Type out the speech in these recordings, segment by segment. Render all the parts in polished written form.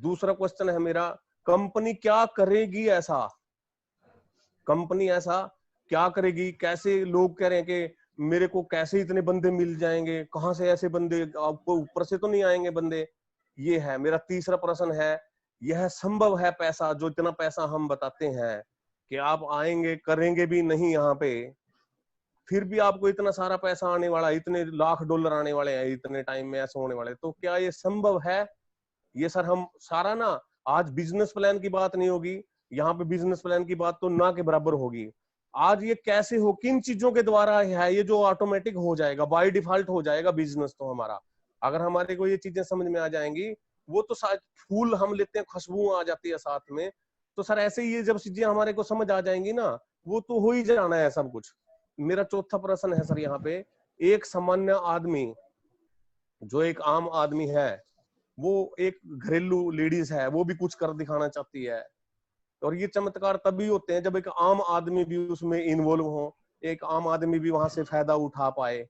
दूसरा क्वेश्चन है मेरा, कंपनी क्या करेगी ऐसा, कंपनी ऐसा क्या करेगी, कैसे लोग कह रहे हैं कि मेरे को कैसे इतने बंदे मिल जाएंगे, कहां से ऐसे बंदे, आपको ऊपर से तो नहीं आएंगे बंदे। ये है मेरा तीसरा प्रश्न है, यह संभव है पैसा, जो इतना पैसा हम बताते हैं कि आप आएंगे करेंगे भी नहीं यहाँ पे, फिर भी आपको इतना सारा पैसा आने वाला है, इतने लाख डॉलर आने वाले हैं इतने टाइम में, ऐसे होने वाले, तो क्या ये संभव है? ये सर हम सारा ना, आज बिजनेस प्लान की बात नहीं होगी यहाँ पे, बिजनेस प्लान की बात तो ना के बराबर होगी। आज ये कैसे हो, किन चीजों के द्वारा है ये, जो ऑटोमेटिक हो जाएगा, बाय डिफॉल्ट हो जाएगा बिजनेस तो हमारा, अगर हमारे को ये चीजें समझ में आ जाएंगी। वो तो शायद फूल हम लेते हैं, खुशबू आ जाती है साथ में, तो सर ऐसे ही ये जब चीजें हमारे को समझ आ जाएंगी ना, वो तो हो ही जाना है सब कुछ। मेरा चौथा प्रश्न है सर यहाँ पे, एक सामान्य आदमी, जो एक आम आदमी है, वो एक घरेलू लेडीज है, वो भी कुछ कर दिखाना चाहती है, और ये चमत्कार तभी होते हैं जब एक आम आदमी भी उसमें इन्वॉल्व हो, एक आम आदमी भी वहां से फायदा उठा पाए।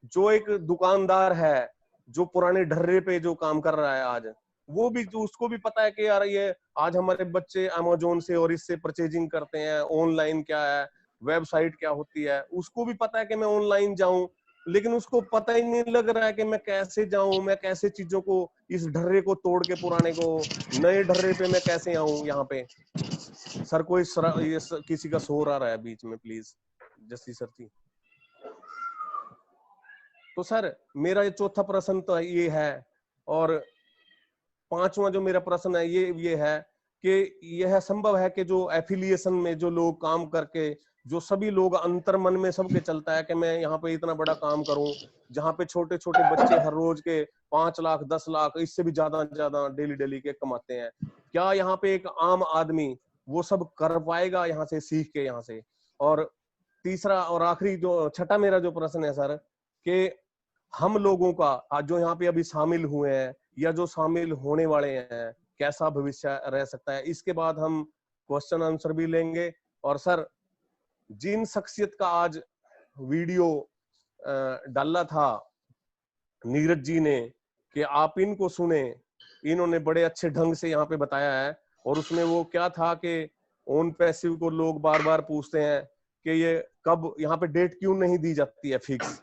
जो एक दुकानदार है, जो पुराने ढर्रे पे जो काम कर रहा है आज, वो भी, उसको भी पता है कि यार ये आज हमारे बच्चे अमेजोन से और इससे परचेजिंग करते हैं, ऑनलाइन क्या है, वेबसाइट क्या होती है, उसको भी पता है कि मैं ऑनलाइन जाऊं, लेकिन उसको पता ही नहीं लग रहा है कि मैं कैसे जाऊं, मैं कैसे चीजों को, इस ढर्रे को तोड़ के पुराने को नए ढर्रे पे मैं कैसे आऊं यहाँ पे। सर कोई किसी का शोर आ रहा है बीच में, प्लीज जस्सी सर जी। तो सर मेरा ये चौथा प्रश्न तो ये है, और पांचवा जो मेरा प्रश्न है ये है कि यह संभव है कि जो एफिलिएशन में जो लोग काम करके, जो सभी लोग अंतर मन में सबके चलता है कि मैं यहाँ पे इतना बड़ा काम करूं, जहाँ पे छोटे छोटे बच्चे हर रोज के 5 लाख 10 लाख इससे भी ज्यादा डेली डेली के कमाते हैं, क्या यहाँ पे एक आम आदमी वो सब कर पाएगा यहाँ से सीख के यहाँ से? और तीसरा और आखिरी जो छठा मेरा जो प्रश्न है सर, कि हम लोगों का आज जो यहाँ पे अभी शामिल हुए हैं या जो शामिल होने वाले हैं, कैसा भविष्य रह सकता है? इसके बाद हम क्वेश्चन आंसर भी लेंगे। और सर जिन शख्सियत का आज वीडियो डाला था नीरज जी ने कि आप इनको सुने, इन्होंने बड़े अच्छे ढंग से यहाँ पे बताया है, और उसमें वो क्या था कि ऑन पैसिव को लोग बार बार पूछते हैं कि ये कब, यहाँ पे डेट क्यों नहीं दी जाती है फिक्स,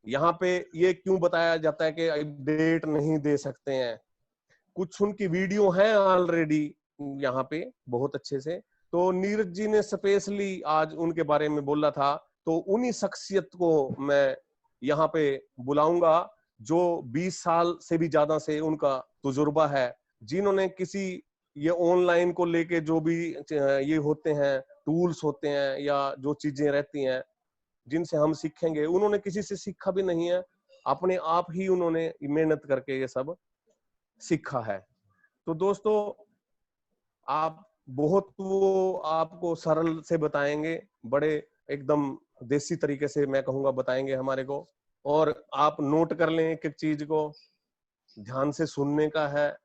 यहाँ पे ये क्यों बताया जाता है कि डेट नहीं दे सकते हैं? कुछ उनकी वीडियो है ऑलरेडी यहाँ पे बहुत अच्छे से, तो नीरज जी ने स्पेशली आज उनके बारे में बोला था, तो उन्हीं शख्सियत को मैं यहाँ पे बुलाऊंगा, जो 20 साल से भी ज्यादा से उनका तजुर्बा है, जिन्होंने किसी ये ऑनलाइन को लेके जो भी ये होते हैं टूल्स होते हैं या जो चीजें रहती हैं जिनसे हम सीखेंगे, उन्होंने किसी से सीखा भी नहीं है, अपने आप ही उन्होंने मेहनत करके ये सब सीखा है। तो दोस्तों आप बहुत वो आपको सरल से बताएंगे, बड़े एकदम देसी तरीके से मैं कहूंगा बताएंगे हमारे को, और आप नोट कर लें एक एक चीज को, ध्यान से सुनने का है।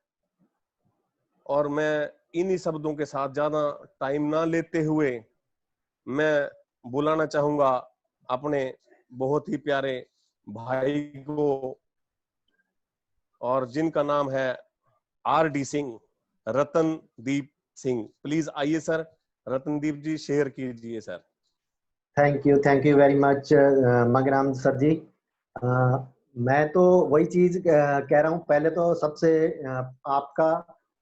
और मैं इन्हीं शब्दों के साथ ज्यादा टाइम ना लेते हुए मैं बुलाना चाहूंगा अपने बहुत ही प्यारे भाई को, और जिनका नाम है R.D. सिंह, रतनदीप सिंह। प्लीज आइए सर, रतनदीप जी शेयर कीजिए sir. Thank you very much Mangram sir ji. मैं तो वही चीज कह रहा हूँ, पहले तो सबसे आपका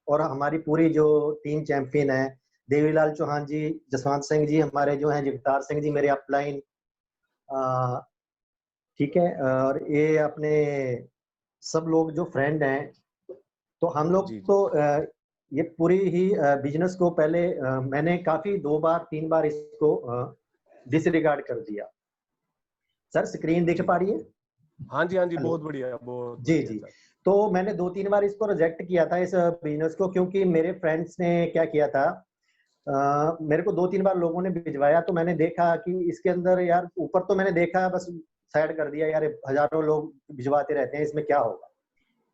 और हमारी पूरी जो टीम चैंपियन है, देवीलाल चौहान जी, जसवंत सिंह जी हमारे जो हैं, जगतार सिंह जी मेरे अपलाइन, ठीक है, और ये अपने सब लोग जो फ्रेंड हैं, तो हम लोग जी तो ये पूरी ही बिजनेस को पहले मैंने काफी 2 बार 3 बार इसको डिसरिगार्ड कर दिया। सर स्क्रीन दिख जी पा रही है? हाँ जी, हाँ जी, हेलो बहुत बढ़िया, बहुत जी बढ़िया जी। सर। तो मैंने 2-3 बार इसको रिजेक्ट किया था, इस बिजनेस को, क्योंकि मेरे फ्रेंड्स ने क्या किया था, मेरे को 2-3 बार लोगों ने भिजवाया, तो मैंने देखा कि इसके अंदर यार, ऊपर तो मैंने देखा बस साइड कर दिया, यार हजारों लोग भिजवाते रहते हैं, इसमें क्या होगा।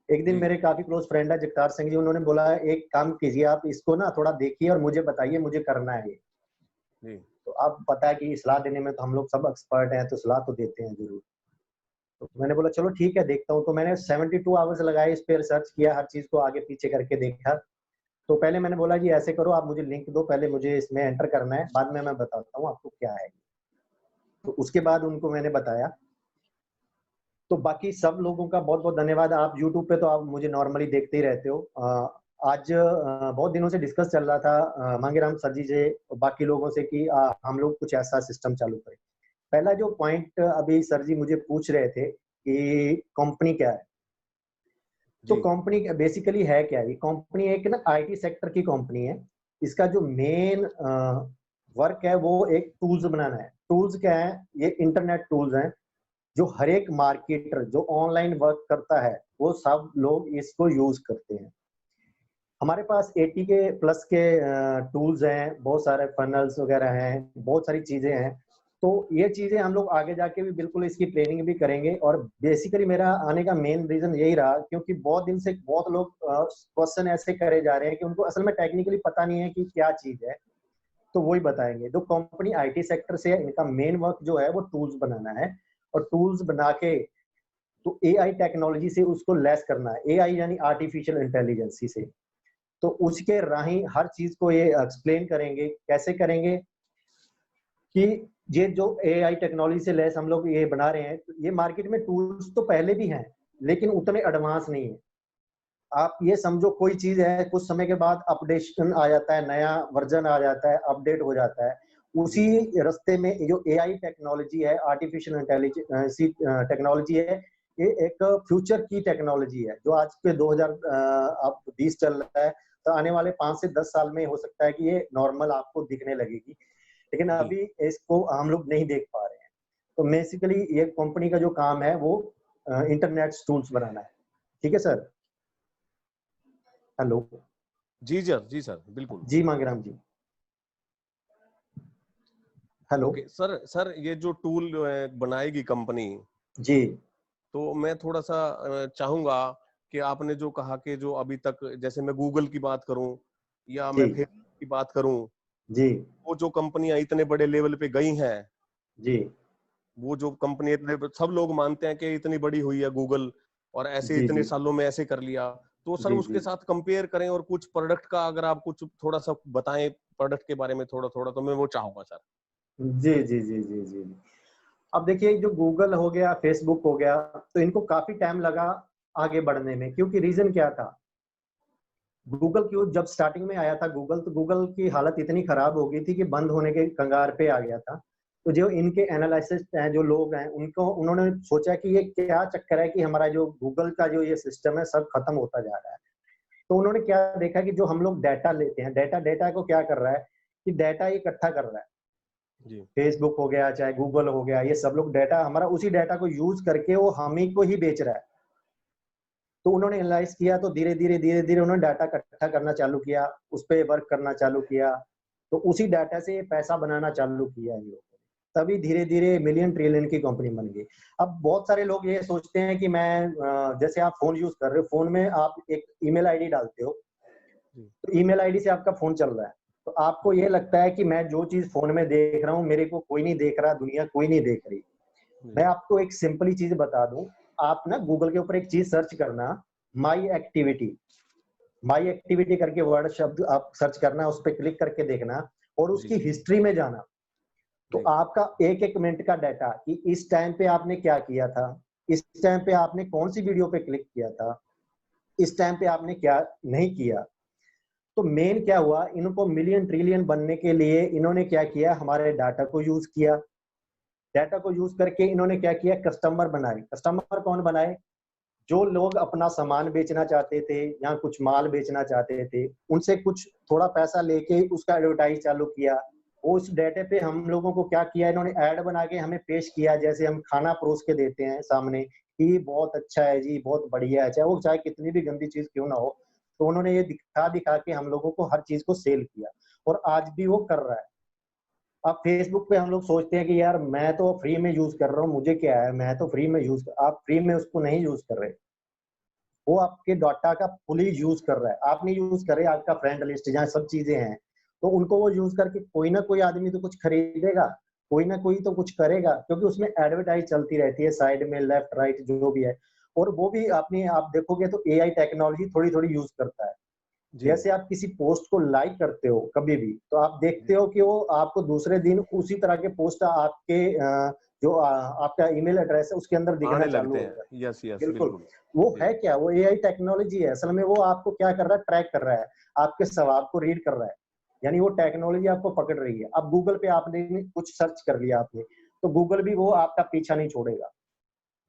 एक दिन जी मेरे काफी क्लोज फ्रेंड है जगतार सिंह जी, उन्होंने बोला एक काम कीजिए, आप इसको ना थोड़ा देखिए और मुझे बताइए, मुझे करना है ये। जी तो आप पता है कि सलाह देने में तो हम लोग सब एक्सपर्ट हैं, तो सलाह तो देते हैं जरूर। तो मैंने बोला चलो ठीक है देखता हूँ। तो मैंने 72 आवर्स लगाए, इस पे रिसर्च किया, हर चीज को आगे पीछे करके देखा। तो पहले मैंने बोला जी ऐसे करो, आप मुझे लिंक दो, पहले मुझे इसमें एंटर करना है, बाद में मैं बताता हूँ आपको क्या है। तो उसके बाद उनको मैंने बताया। तो बाकी सब लोगों का बहुत बहुत धन्यवाद। आप यूट्यूब पे तो आप मुझे नॉर्मली देखते ही रहते हो। आज बहुत दिनों से डिस्कस चल रहा था मांगेराम सर जी से और बाकी लोगों से कि हम लोग कुछ ऐसा सिस्टम चालू करें। पहला जो पॉइंट अभी सर जी मुझे पूछ रहे थे कि कंपनी क्या है, तो जी कंपनी बेसिकली है क्या? ये कंपनी एक ना आईटी सेक्टर की कंपनी है। इसका जो मेन वर्क है वो एक टूल्स बनाना है। टूल्स क्या है? ये इंटरनेट टूल्स हैं जो हर एक मार्केटर जो ऑनलाइन वर्क करता है वो सब लोग इसको यूज करते हैं। हमारे पास 80 के प्लस के टूल्स हैं, बहुत सारे फनल्स वगैरह हैं, बहुत सारी चीजें हैं। तो ये चीजें हम लोग आगे जाके भी बिल्कुल इसकी ट्रेनिंग भी करेंगे। और बेसिकली मेरा आने का मेन रीजन यही रहा क्योंकि बहुत दिन से बहुत लोग क्वेश्चन ऐसे करे जा रहे हैं कि उनको असल में टेक्निकली पता नहीं है कि क्या चीज है। तो वही बताएंगे। जो कंपनी आईटी सेक्टर से है, इनका मेन वर्क जो है वो टूल्स बनाना है। और टूल्स बना के तो एआई टेक्नोलॉजी से उसको लेस करना है, एआई यानी आर्टिफिशियल इंटेलिजेंस से। तो उसके राही हर चीज को ये एक्सप्लेन करेंगे। कैसे करेंगे कि ये जो एआई टेक्नोलॉजी से लेस हम लोग ये बना रहे हैं, ये मार्केट में टूल्स तो पहले भी हैं लेकिन उतने एडवांस नहीं है। आप ये समझो कोई चीज है, कुछ समय के बाद अपडेशन आ जाता है, नया वर्जन आ जाता है, अपडेट हो जाता है। जी उसी रास्ते में जो एआई टेक्नोलॉजी है, आर्टिफिशियल इंटेलिजेंस टेक्नोलॉजी है, ये एक फ्यूचर की टेक्नोलॉजी है जो आज के 2020 चल रहा है। तो आने वाले 5 से 10 साल में हो सकता है कि ये नॉर्मल आपको दिखने लगेगी, लेकिन जी अभी इसको हम लोग नहीं देख पा रहे हैं। तो बेसिकली ये कंपनी का जो काम है वो इंटरनेट टूल्स बनाना है। ठीक है सर? हेलो? जी सर बिल्कुल। जी मांगेराम जी। हेलो? ओके सर, सर ये जो टूल बनाएगी कंपनी, जी तो मैं थोड़ा सा चाहूंगा कि आपने जो कहा कि जो अभी तक, जैसे मैं गूगल की बात करूं या जी मैं फेसबुक की बात करूं, जी वो जो कंपनियां इतने बड़े लेवल पे गई हैं, जी वो जो कंपनी इतने, सब लोग मानते हैं कि इतनी बड़ी हुई है गूगल और ऐसे जी इतने जी सालों में ऐसे कर लिया, तो सर जी उसके जी साथ कंपेयर करें और कुछ प्रोडक्ट का अगर आप कुछ थोड़ा सा बताएं प्रोडक्ट के बारे में थोड़ा थोड़ा, तो मैं वो चाहूंगा सर। जी जी जी जी जी। अब देखिए जो गूगल हो गया, फेसबुक हो गया, तो इनको काफी टाइम लगा आगे बढ़ने में। क्योंकि रीजन क्या था? गूगल क्यों जब स्टार्टिंग में आया था गूगल, तो गूगल की हालत इतनी खराब हो गई थी कि बंद होने के कगार पे आ गया था। तो जो इनके एनालिसिस्ट हैं, जो लोग हैं, उनको उन्होंने सोचा कि ये क्या चक्कर है कि हमारा जो गूगल का जो ये सिस्टम है सब खत्म होता जा रहा है। तो उन्होंने क्या देखा कि जो हम लोग डाटा लेते हैं, डाटा डाटा को क्या कर रहा है कि डाटा इकट्ठा कर रहा है। जी फेसबुक हो गया चाहे गूगल हो गया, ये सब लोग डाटा हमारा, उसी डाटा को यूज करके वो हम ही को ही बेच रहा है। तो उन्होंने एनालाइज किया, तो धीरे धीरे धीरे धीरे उन्होंने डाटा इकट्ठा करना चालू किया, उस पर वर्क करना चालू किया। तो उसी डाटा से पैसा बनाना चालू किया इन लोगों ने। तभी धीरे धीरे मिलियन ट्रिलियन की कंपनी बन गई। अब बहुत सारे लोग ये सोचते हैं कि मैं जैसे आप फोन यूज कर रहे हो, फोन में आप एक ईमेल आईडी डालते हो, जी तो ईमेल आईडी से आपका फोन चल रहा है। तो आपको ये लगता है कि मैं जो चीज फोन में देख रहा हूँ मेरे को कोई नहीं देख रहा, दुनिया कोई नहीं देख रही। मैं जी आपको एक सिंपली चीज बता दूं। आप ना गूगल के ऊपर एक चीज सर्च करना, माई एक्टिविटी। माई एक्टिविटी करके वर्ड शब्द आप सर्च करना, उस पर क्लिक करके देखना और जी उसकी हिस्ट्री में जाना। तो जी आपका एक एक मिनट का डाटा कि इस टाइम पे आपने क्या किया था, इस टाइम पे आपने कौन सी वीडियो पे क्लिक किया था, इस टाइम पे आपने क्या नहीं किया। तो मेन क्या हुआ, इनको मिलियन ट्रिलियन बनने के लिए इन्होंने क्या किया, हमारे डाटा को यूज किया। डाटा को यूज करके इन्होंने क्या किया, कस्टमर बनाए। कस्टमर कौन बनाए? जो लोग अपना सामान बेचना चाहते थे या कुछ माल बेचना चाहते थे, उनसे कुछ थोड़ा पैसा लेके उसका एडवर्टाइज चालू किया। वो उस डाटे पे हम लोगों को क्या किया, इन्होंने ऐड बना के हमें पेश किया। जैसे हम खाना परोस के देते हैं सामने कि ये बहुत अच्छा है जी, बहुत बढ़िया है, चाहे वो चाहे कितनी भी गंदी चीज क्यों ना हो। तो उन्होंने ये दिखा दिखा के हम लोगों को हर चीज को सेल किया, और आज भी वो कर रहा है। अब फेसबुक पे हम लोग सोचते हैं कि यार मैं तो फ्री में यूज कर रहा हूँ, मुझे क्या है, मैं तो फ्री में यूज कर, आप फ्री में उसको नहीं यूज कर रहे। वो आपके डाटा का फुली यूज कर रहा है, आप नहीं यूज कर रहे। आपका फ्रेंड लिस्ट जहाँ सब चीजें हैं, तो उनको वो यूज करके कोई ना कोई आदमी तो कुछ खरीदेगा। कोई ना कोई तो कुछ करेगा, क्योंकि उसमें एडवर्टाइज चलती रहती है साइड में, लेफ्ट राइट जो भी है। और वो भी अपनी आप देखोगे तो एआई टेक्नोलॉजी थोड़ी थोड़ी यूज करता है। जी जैसे आप किसी पोस्ट को लाइक करते हो कभी भी, तो आप देखते हो कि वो आपको दूसरे दिन उसी तरह के पोस्ट आपके जो आपका ईमेल एड्रेस है उसके अंदर दिखना आने चालू लगते होता है। हैं। यस यस, बिल्कुल। बिल्कुल। वो जी है क्या, वो एआई टेक्नोलॉजी है असल में। वो आपको क्या कर रहा है, ट्रैक कर रहा है, आपके सवाल को रीड कर रहा है, यानी वो टेक्नोलॉजी आपको पकड़ रही है। अब गूगल पे आपने कुछ सर्च कर लिया आपने, तो गूगल भी वो आपका पीछा नहीं छोड़ेगा,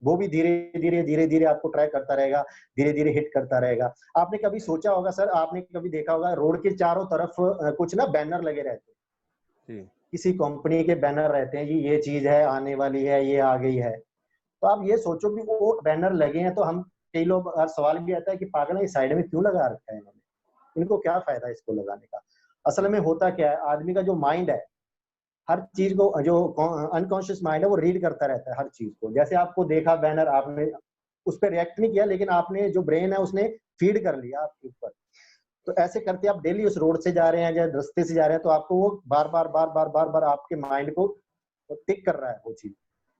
वो भी धीरे धीरे धीरे धीरे आपको ट्रैक करता रहेगा, धीरे धीरे हिट करता रहेगा। आपने कभी सोचा होगा सर, आपने कभी देखा होगा रोड के चारों तरफ कुछ ना बैनर लगे रहते हैं, जी किसी कंपनी के बैनर रहते हैं, ये चीज है आने वाली है, ये आ गई है। तो आप ये सोचो कि वो बैनर लगे हैं, तो हम कई लोग सवाल भी आता है कि पागल है, साइड में क्यों लगा रखा है इन्होंने, इनको क्या फायदा है इसको लगाने का। असल जी में होता क्या है, आदमी का जो माइंड है हर चीज को, जो अनकॉन्शियस माइंड है वो रीड करता रहता है हर चीज को। जैसे आपको देखा बैनर, आपने उस पर रिएक्ट नहीं किया, लेकिन आपने जो ब्रेन है उसने फीड कर लिया आपके ऊपर। तो ऐसे करते आप डेली उस रोड से जा रहे हैं या रास्ते से जा रहे हैं, तो आपको वो बार बार बार बार बार बार आपके माइंड को टिक कर रहा है वो चीज।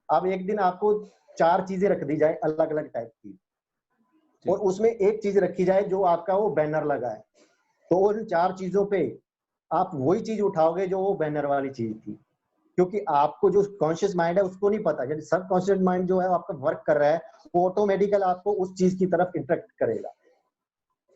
अब एक दिन आपको 4 चीजें रख दी जाए अलग अलग टाइप की, जी और उसमें एक चीज रखी जाए जो आपका वो बैनर लगा है, तो उन 4 चीजों पे आप वही चीज उठाओगे जो वो बैनर वाली चीज थी। क्योंकि आपको जो कॉन्शियस माइंड है उसको नहीं पता, यदि सब कॉन्शियस माइंड जो है आपका वर्क कर रहा है, वो ऑटोमेटिकल आपको उस चीज की तरफ इंटरेक्ट करेगा।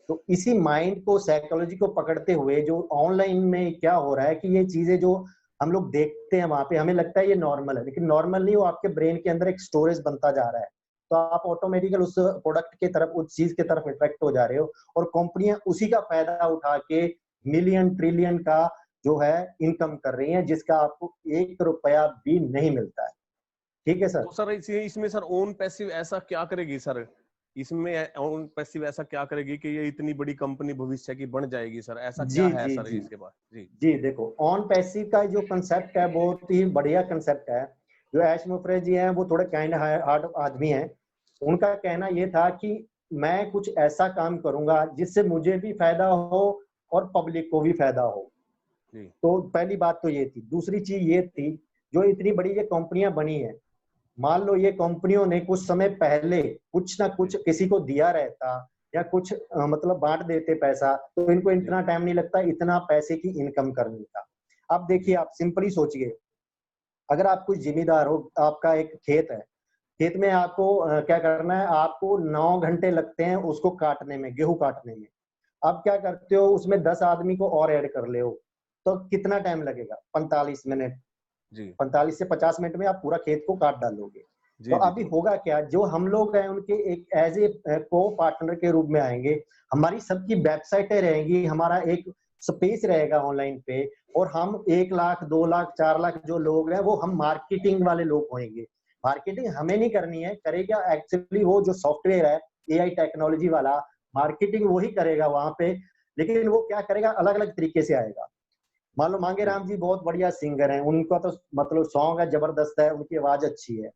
तो इसी माइंड को, साइकोलॉजी को पकड़ते हुए जो ऑनलाइन में क्या हो रहा है कि ये चीजें जो हम लोग देखते हैं वहां पे, हमें लगता है ये नॉर्मल है, लेकिन नॉर्मल नहीं, वो आपके ब्रेन के अंदर एक स्टोरेज बनता जा रहा है। तो आप ऑटोमेटिकल उस प्रोडक्ट की तरफ, उस चीज की तरफ अट्रैक्ट हो जा रहे हो, और कंपनियां उसी का फायदा उठा के मिलियन ट्रिलियन का जो है इनकम कर रही हैं, जिसका आपको 1 रुपया भी नहीं मिलता है। ठीक है सर। तो सर इसमें सर ओन पैसिव ऐसा क्या करेगी सर, इसमें ओन पैसिव ऐसा क्या करेगी कि ये इतनी बड़ी कंपनी भविष्य की बन जाएगी सर, ऐसा क्या जी है जी सर जी इसके बाद? जी जी, देखो ऑन पैसिव का जो कंसेप्ट है बहुत ही बढ़िया कंसेप्ट है। जो ऐश मुफरे जी हैं वो थोड़े काइंड हार्ट आदमी हैं। उनका कहना ये था कि मैं कुछ ऐसा काम करूंगा जिससे मुझे भी फायदा हो और पब्लिक को भी फायदा हो। जी तो पहली बात तो ये थी। दूसरी चीज ये थी, जो इतनी बड़ी ये कंपनियां बनी है, मान लो ये कंपनियों ने कुछ समय पहले कुछ ना कुछ जी किसी को दिया रहता, या कुछ मतलब बांट देते पैसा, तो इनको जी इतना टाइम नहीं लगता इतना पैसे की इनकम करने का। अब जी देखिए, आप सिंपली सोचिए, अगर आप कोई जिम्मेदार हो, आपका एक खेत है, खेत में आपको क्या करना है, आपको 9 घंटे लगते हैं उसको काटने में, गेहूं काटने में। आप क्या करते हो, उसमें 10 आदमी को और ऐड कर ले हो, तो कितना टाइम लगेगा, 45 मिनट। जी 45 से 50 मिनट में आप पूरा खेत को काट डालोगे। तो जी जी अभी जी होगा क्या, जो हम लोग हैं उनके एक एज ए को पार्टनर के रूप में आएंगे, हमारी सबकी वेबसाइटें रहेंगी, हमारा एक स्पेस रहेगा ऑनलाइन पे, और हम 1 लाख 2 लाख 4 लाख जो लोग हैं वो हम मार्केटिंग वाले लोग होंगे। मार्केटिंग हमें नहीं करनी है, करेगा एक्चुअली वो जो सॉफ्टवेयर है एआई टेक्नोलॉजी वाला, मार्केटिंग वही करेगा वहां पे। लेकिन वो क्या करेगा, अलग अलग तरीके से आएगा। मान लो मांगे जी राम जी बहुत बढ़िया सिंगर हैं, उनका तो मतलब सॉन्ग है जबरदस्त है, उनकी आवाज अच्छी है।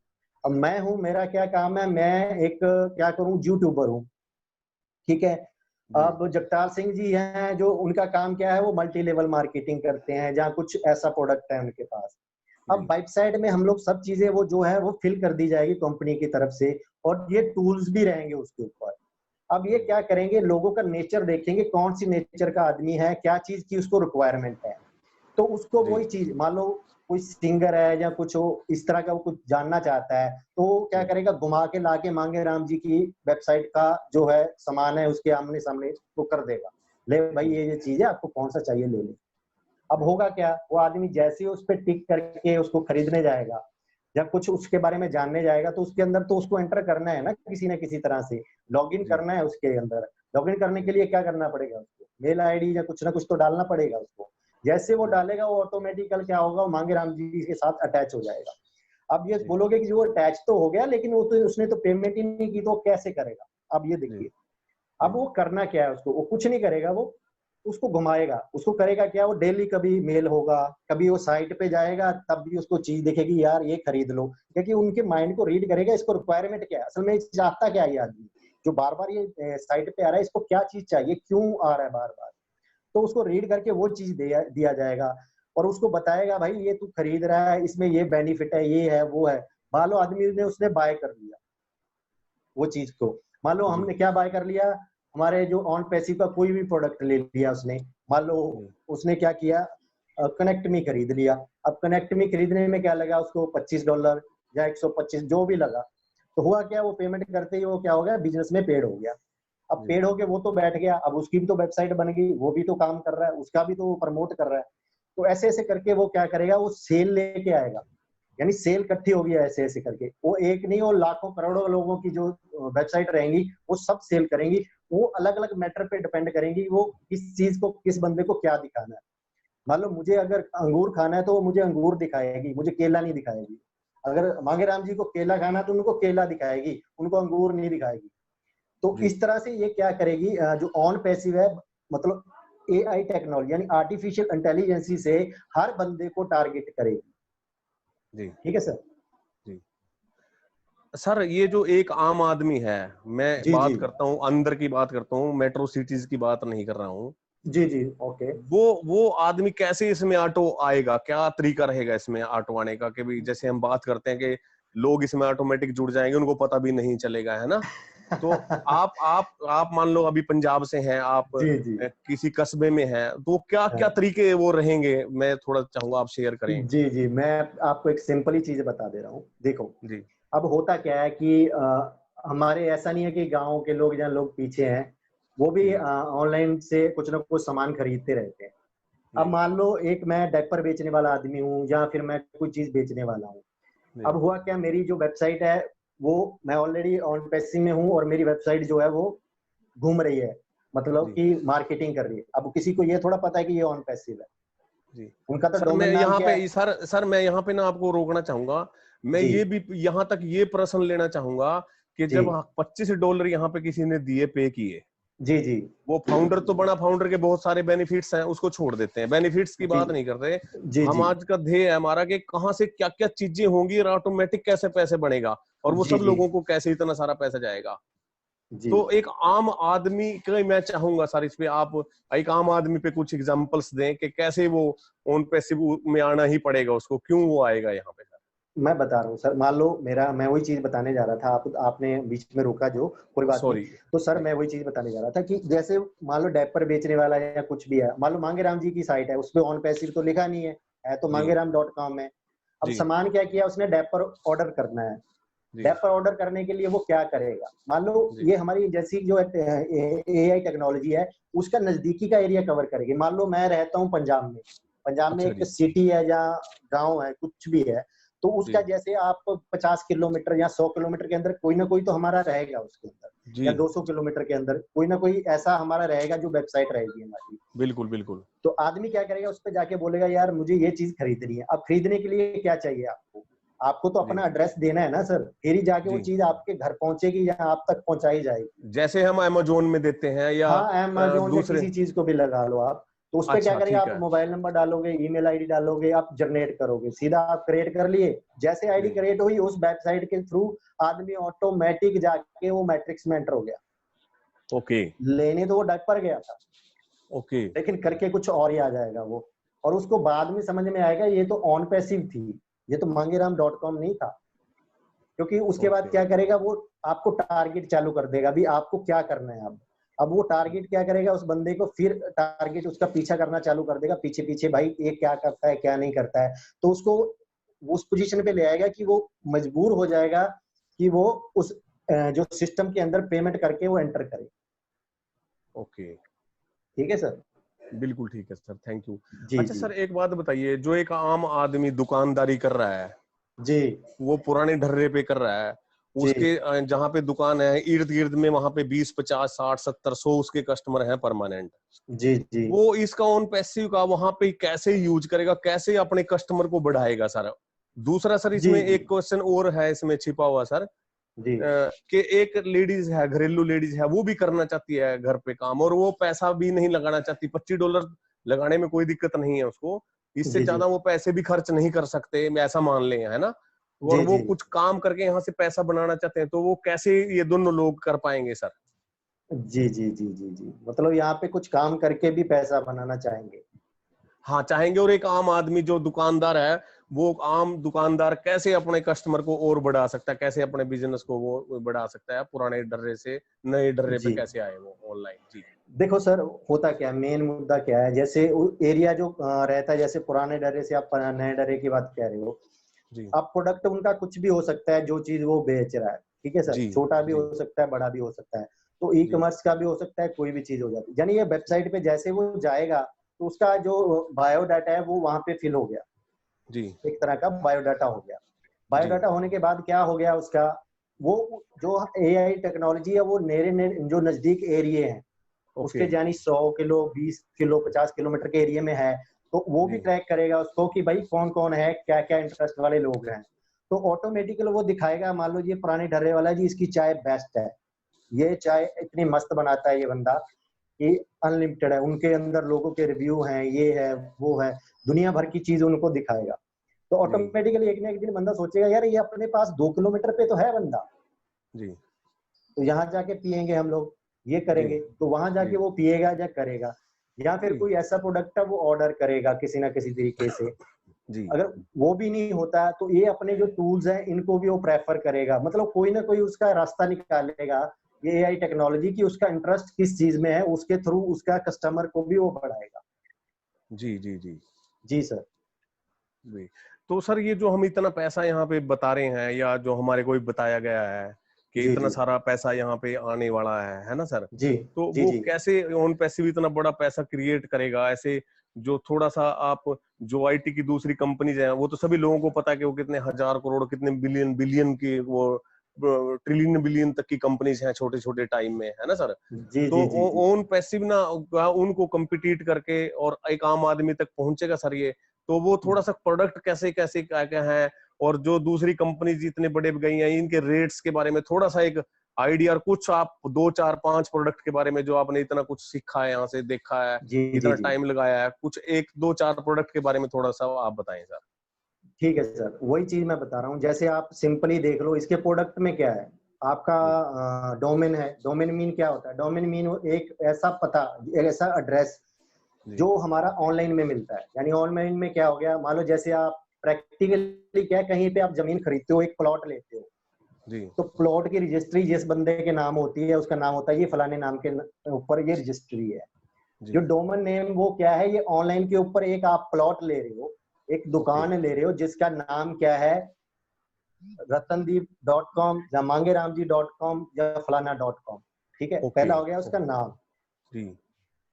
अब मैं हूँ, मेरा क्या काम है, मैं एक क्या करूँ, यूट्यूबर हूँ। ठीक है। जी अब जगतार सिंह जी हैं, जो उनका काम क्या है, वो मल्टी लेवल मार्केटिंग करते हैं, जहाँ कुछ ऐसा प्रोडक्ट है उनके पास। अब जी वेबसाइट में हम लोग सब चीजें वो जो है वो फिल कर दी जाएगी कंपनी की तरफ से, और ये टूल्स भी रहेंगे उसके ऊपर। अब ये जी क्या करेंगे, लोगों का नेचर देखेंगे, कौन सी नेचर का आदमी है, क्या चीज की उसको रिक्वायरमेंट है। तो उसको जी वही चीज, मान लो कोई सिंगर है या कुछ हो इस तरह का, वो कुछ जानना चाहता है, तो वो क्या जी करेगा, घुमा के लाके मांगे राम जी की वेबसाइट का जो है सामान है उसके आमने सामने वो कर देगा, ले भाई जी ये चीज है, आपको कौन सा चाहिए ले ले। अब जी होगा क्या, वो आदमी जैसे ही उस पर टिक करके उसको खरीदने जाएगा या कुछ उसके बारे में जानने जाएगा, तो उसके अंदर तो उसको एंटर करना है ना किसी तरह से, लॉग इन जी करना है उसके अंदर। लॉग इन करने जी के लिए क्या करना पड़ेगा, उसको मेल आईडी या कुछ ना कुछ तो डालना पड़ेगा उसको। जैसे वो जी डालेगा, वो ऑटोमेटिकल क्या होगा, वो मांगे राम जी के साथ अटैच हो जाएगा। अब ये जी बोलोगे कि वो अटैच तो हो गया, लेकिन वो तो उसने तो पेमेंट ही नहीं की, तो कैसे करेगा। अब ये जी देखिए, जी अब वो करना क्या है, उसको वो कुछ नहीं करेगा, वो उसको घुमाएगा, उसको करेगा क्या, वो डेली कभी मेल होगा, कभी वो साइट पे जाएगा, तब भी उसको चीज दिखेगी, यार ये खरीद लो, क्योंकि उनके माइंड को रीड करेगा, इसको रिक्वायरमेंट क्या है, असल में चाहता क्या है ये आदमी जो बार बार ये साइट पे आ रहा है, इसको क्या चीज चाहिए, क्यों आ रहा है बार बार। तो उसको रीड करके वो चीज दिया जाएगा। और उसको बताएगा भाई ये तू खरीद रहा है, इसमें ये बेनिफिट है, ये है, वो है। मान लो आदमी ने उसने बाय कर लिया वो चीज को, मान लो जी हमने क्या बाय कर लिया, हमारे जो ऑन पैसिव का कोई भी प्रोडक्ट ले लिया उसने, मान लो जी उसने क्या किया, कनेक्ट मी खरीद लिया। अब कनेक्ट मी खरीदने में क्या लगा उसको, $25 या 125 जो भी लगा, तो हुआ क्या, वो पेमेंट करते ही वो क्या हो गया, बिजनेस में पेड हो गया। अब जी पेड होके वो तो बैठ गया, अब उसकी भी तो वेबसाइट बन गई, वो भी तो काम कर रहा है, उसका भी तो वो प्रमोट कर रहा है। तो ऐसे ऐसे करके वो क्या करेगा, वो सेल लेके आएगा, यानी सेल इकट्ठी होगी ऐसे ऐसे करके, वो एक नहीं, वो लाखों करोड़ों लोगों की जो वेबसाइट रहेंगी वो सब सेल करेंगी। वो अलग अलग मैटर पे डिपेंड करेंगी, वो किस चीज को, किस बंदे को क्या दिखाना है। मान लो मुझे अगर अंगूर खाना है तो वो मुझे अंगूर दिखाएगी, मुझे केला नहीं दिखाएगी। अगर मांगेराम जी को केला खाना है तो उनको केला दिखाएगी, उनको अंगूर नहीं दिखाएगी। तो जी इस तरह से ये क्या करेगी, जो ऑन पैसिव है, मतलब एआई टेक्नोलॉजी यानी आर्टिफिशियल इंटेलिजेंसी से हर बंदे को टारगेट करेगी। जी ठीक है सर। जी सर, ये जो एक आम आदमी है, मैं जी जी बात करता हूँ अंदर की, बात करता हूँ, मेट्रो सिटीज की बात नहीं कर रहा हूँ। जी जी ओके। वो आदमी कैसे इसमें ऑटो आएगा, क्या तरीका रहेगा इसमें ऑटो आने का? कि भी जैसे हम बात करते हैं कि लोग इसमें ऑटोमेटिक जुड़ जाएंगे, उनको पता भी नहीं चलेगा, है ना? तो आप मान लो अभी पंजाब से हैं आप, जी जी किसी कस्बे में हैं, तो क्या क्या हाँ। तरीके वो रहेंगे, मैं थोड़ा चाहूंगा आप शेयर करें। जी जी मैं आपको एक सिंपल ही चीज बता दे रहा हूँ, देखो जी अब होता क्या है कि हमारे ऐसा नहीं है कि गाँव के लोग या लोग पीछे हैं, वो भी जी ऑनलाइन से कुछ ना कुछ सामान खरीदते रहते हैं। अब जी मान लो एक मैं डायपर बेचने वाला आदमी हूँ या फिर मैं कोई चीज बेचने वाला हूँ। जी अब हुआ क्या, मेरी जो वेबसाइट है वो, मैं ऑलरेडी ऑन पैसिव में हूँ और मेरी वेबसाइट जो है वो घूम रही है, मतलब जी कि मार्केटिंग कर रही है। अब किसी को ये थोड़ा पता है कि ये ऑन पैसिव है, जी उनका तो सर, मैं डोमेन नाम यहाँ क्या है। पे सर मैं यहाँ पे ना आपको रोकना चाहूंगा। मैं जी ये भी यहाँ तक ये प्रश्न लेना चाहूंगा कि जी जब $25 यहाँ पे किसी ने दिए, पे किए, जी जी वो फाउंडर तो बना, फाउंडर के बहुत सारे बेनिफिट्स हैं, उसको छोड़ देते हैं, बेनिफिट्स की जी बात नहीं करते। जी हम जी आज का ध्येय है हमारा कि कहाँ से क्या क्या चीजें होंगी और ऑटोमेटिक कैसे पैसे बनेगा, और वो जी सब जी लोगों को कैसे इतना सारा पैसा जाएगा। जी तो एक आम आदमी का मैं चाहूंगा सर, इस पे आप एक आम आदमी पे कुछ एग्जांपल्स दें कि कैसे वो ऑन पैसिव में आना ही पड़ेगा उसको, क्यों वो आएगा यहाँ पे सर। मैं बता रहा हूँ सर, मान लो मेरा, मैं वही चीज बताने जा रहा था, आपने बीच में रोका जो, कोई बात नहीं। सॉरी। तो सर जी मैं वही चीज बताने जा रहा था कि जैसे मान लो डायपर बेचने वाला है या कुछ भी है, मान लो मांगेराम जी की साइट है, उस पर ऑन पैसिव तो लिखा नहीं है तो जी मांगेराम.com है। अब जी सामान क्या किया उसने, डायपर ऑर्डर करना है। जी डायपर ऑर्डर करने के लिए वो क्या करेगा, मान लो जी ये हमारी जैसी जो एआई टेक्नोलॉजी है उसका नजदीकी का एरिया कवर करेगी। मान लो मैं रहता हूँ पंजाब में, पंजाब में अच्छा एक जी सिटी है या गांव है कुछ भी है, तो उसका जी जैसे आप 50 किलोमीटर या 100 किलोमीटर के अंदर कोई ना कोई तो हमारा रहेगा उसके अंदर, जी या 200 किलोमीटर के अंदर कोई ना कोई ऐसा हमारा रहेगा जो वेबसाइट रहेगी हमारी। बिल्कुल बिल्कुल। तो आदमी क्या करेगा, उस पर जाके बोलेगा यार मुझे ये चीज खरीदनी है। अब खरीदने के लिए क्या चाहिए आपको, आपको तो जी अपना एड्रेस देना है ना सर, फिर ही जाके वो जी चीज आपके घर पहुंचेगी या आप तक पहुंचाई जाएगी। जैसे हम अमेजोन में देते हैं या हाँ अमेजोन या दूसरे। किसी चीज को भी लगा लो आप, तो उस पे क्या अच्छा करेगा, ठीक आप है। मोबाइल नंबर डालोगे, ईमेल आईडी डालोगे, आप जनरेट करोगे, सीधा आप क्रिएट कर लिए। जैसे आईडी जी क्रिएट हुई उस वेबसाइट के थ्रू आदमी ऑटोमेटिक जाके वो मैट्रिक्स में एंटर हो गया। ओके लेने तो वो डायपर गया था, ओके लेकिन करके कुछ और ही आ जाएगा वो, और उसको बाद में समझ में आएगा ये तो ऑन पैसिव थी, ये तो मांगेराम.com नहीं था। क्योंकि उसके बाद ओके क्या करेगा वो, आपको टारगेट चालू कर देगा, भी आपको क्या करना है अब वो टारगेट क्या करेगा, उस बंदे को फिर टारगेट उसका पीछा करना चालू कर देगा, पीछे पीछे भाई ये क्या करता है क्या नहीं करता है। तो उसको उस पोजीशन पे ले आएगा कि वो मजबूर हो जाएगा कि वो उस जो सिस्टम के अंदर पेमेंट करके वो एंटर करे। ओके ठीक है सर। बिल्कुल ठीक है सर, थैंक यू। जी अच्छा जी सर, एक बात बताइए, जो एक आम आदमी दुकानदारी कर रहा है, जी वो पुराने ढर्रे पे कर रहा है, जी उसके जहाँ पे दुकान है इर्द गिर्द में वहां पे 20 50 60 70 100 उसके कस्टमर हैं परमानेंट, जी जी वो इसका ऑन पैसिव का वहां पे कैसे यूज करेगा, कैसे अपने कस्टमर को बढ़ाएगा सर? दूसरा सर, जी इसमें जी एक क्वेश्चन और है इसमें छिपा हुआ सर, जी कि एक लेडीज है, घरेलू लेडीज है, वो भी करना चाहती है घर पे काम, और वो पैसा भी नहीं लगाना चाहती, $25 लगाने में कोई दिक्कत नहीं है उसको, इससे जी जी ज्यादा वो पैसे भी खर्च नहीं कर सकते, मैं ऐसा मान लें, है ना? और जी वो जी कुछ काम करके यहाँ से पैसा बनाना चाहते हैं, तो वो कैसे ये दोनों लोग कर पाएंगे सर? जी जी जी जी जी मतलब यहाँ पे कुछ काम करके भी पैसा बनाना चाहेंगे। हाँ चाहेंगे। और एक आम आदमी जो दुकानदार है, वो आम दुकानदार कैसे अपने कस्टमर को और बढ़ा सकता है, कैसे अपने बिजनेस को वो बढ़ा सकता है, पुराने डर्रे से नए डर्रे पे जी कैसे आए वो ऑनलाइन। जी देखो सर, होता क्या है, मेन मुद्दा क्या है, जैसे एरिया जो रहता है, जैसे पुराने डरे से आप नए डरे की बात कह रहे हो, जी अब प्रोडक्ट उनका कुछ भी हो सकता है, जो चीज वो बेच रहा है, ठीक है सर, जी छोटा भी जी हो सकता है, बड़ा भी हो सकता है, तो ई जी कॉमर्स का भी हो सकता है, कोई भी चीज हो जाती है। यानी ये वेबसाइट पे जैसे वो जाएगा, तो उसका जो बायोडाटा है वो वहां पे फिल हो गया, जी एक तरह का बायोडाटा हो गया। जी बायोडाटा होने के बाद क्या हो गया उसका, वो जो एआई टेक्नोलॉजी है वो मेरे जो नजदीक एरिया हैं ओके। उसके, यानी 100 किलो, 20 किलो, 50 किलोमीटर के एरिया में है, तो वो भी जी ट्रैक करेगा उसको कि भाई कौन कौन है, क्या क्या इंटरेस्ट वाले लोग हैं, तो ऑटोमेटिकली वो दिखाएगा। मान लो ये पुराने ढर्रे वाला है जी, इसकी चाय बेस्ट है, ये चाय इतनी मस्त बनाता है ये बंदा, ये अनलिमिटेड है, उनके अंदर लोगों के रिव्यू हैं, ये है वो है, दुनिया भर की चीज उनको दिखाएगा। तो जी ऑटोमेटिकली एक ना एक दिन बंदा सोचेगा यार ये अपने पास 2 किलोमीटर पे तो है बंदा, जी तो यहाँ जाके पियेंगे हम लोग, ये जी करेंगे, तो वहां जी जाके वो पिएगा या करेगा, या फिर जी कोई ऐसा प्रोडक्ट है वो ऑर्डर करेगा किसी ना किसी तरीके से। जी अगर वो भी नहीं होता तो ये अपने जो टूल्स हैं इनको भी वो प्रेफर करेगा, मतलब कोई ना कोई उसका रास्ता निकालेगा, ये एआई टेक्नोलॉजी की उसका इंटरेस्ट किस चीज में है, उसके थ्रू उसका कस्टमर को भी वो बढ़ाएगा। जी जी जी जी सर। जी। तो सर ये जो हम इतना पैसा यहाँ पे बता रहे हैं, या जो हमारे को भी बताया गया है कि जी इतना जी सारा पैसा यहाँ पे आने वाला है ना सर, जी तो जी वो जी कैसे ऑन पैसिव इतना बड़ा पैसा क्रिएट करेगा ऐसे? जो थोड़ा सा आप, जो आईटी की दूसरी कंपनीज हैं, वो तो सभी लोगों को पता है कि वो कितने हजार करोड़, कितने बिलियन बिलियन की, वो ट्रिलियन बिलियन तक की कंपनीज हैं छोटे छोटे टाइम में, है ना सर। जी तो जी जी जी ओन पैसिव ना उनको कम्पिटिट करके और एक आम आदमी तक पहुंचेगा सर ये, तो वो थोड़ा सा प्रोडक्ट कैसे कैसे क्या क्या है, और जो दूसरी कंपनी जितने बड़े गई हैं इनके रेट्स के बारे में थोड़ा सा एक आइडिया, और कुछ आप 2 4 5 प्रोडक्ट के बारे में जो आपने इतना कुछ सीखा है, यहाँ से देखा है, जी जी इतना जी टाइम लगाया है, कुछ 1 2 4 प्रोडक्ट के बारे में थोड़ा सा आप बताएं सर। ठीक है सर, वही चीज मैं बता रहा हूँ। जैसे आप सिंपली देख लो, इसके प्रोडक्ट में क्या है, आपका जी डोमेन है। डोमेन मीन क्या होता है, डोमेन मीन एक ऐसा पता, एक ऐसा एड्रेस जी जो हमारा ऑनलाइन में मिलता है। यानी ऑनलाइन में क्या हो गया, मान लो जैसे आप प्रैक्टिकली क्या है, कहीं पे आप जमीन खरीदते हो, एक प्लॉट लेते हो, जी तो प्लॉट की रजिस्ट्री जिस बंदे के नाम होती है, उसका नाम होता है ये फलाने नाम के ऊपर ये रजिस्ट्री है। जो जी डोमेन नेम वो क्या है, ये ऑनलाइन के ऊपर एक आप प्लॉट ले रहे हो, एक ओके दुकान ले रहे हो जिसका नाम क्या है, रतनदीप.com या मांगेरामजी.com या फलाना.com। ठीक है, ओके पहला हो गया उसका नाम। जी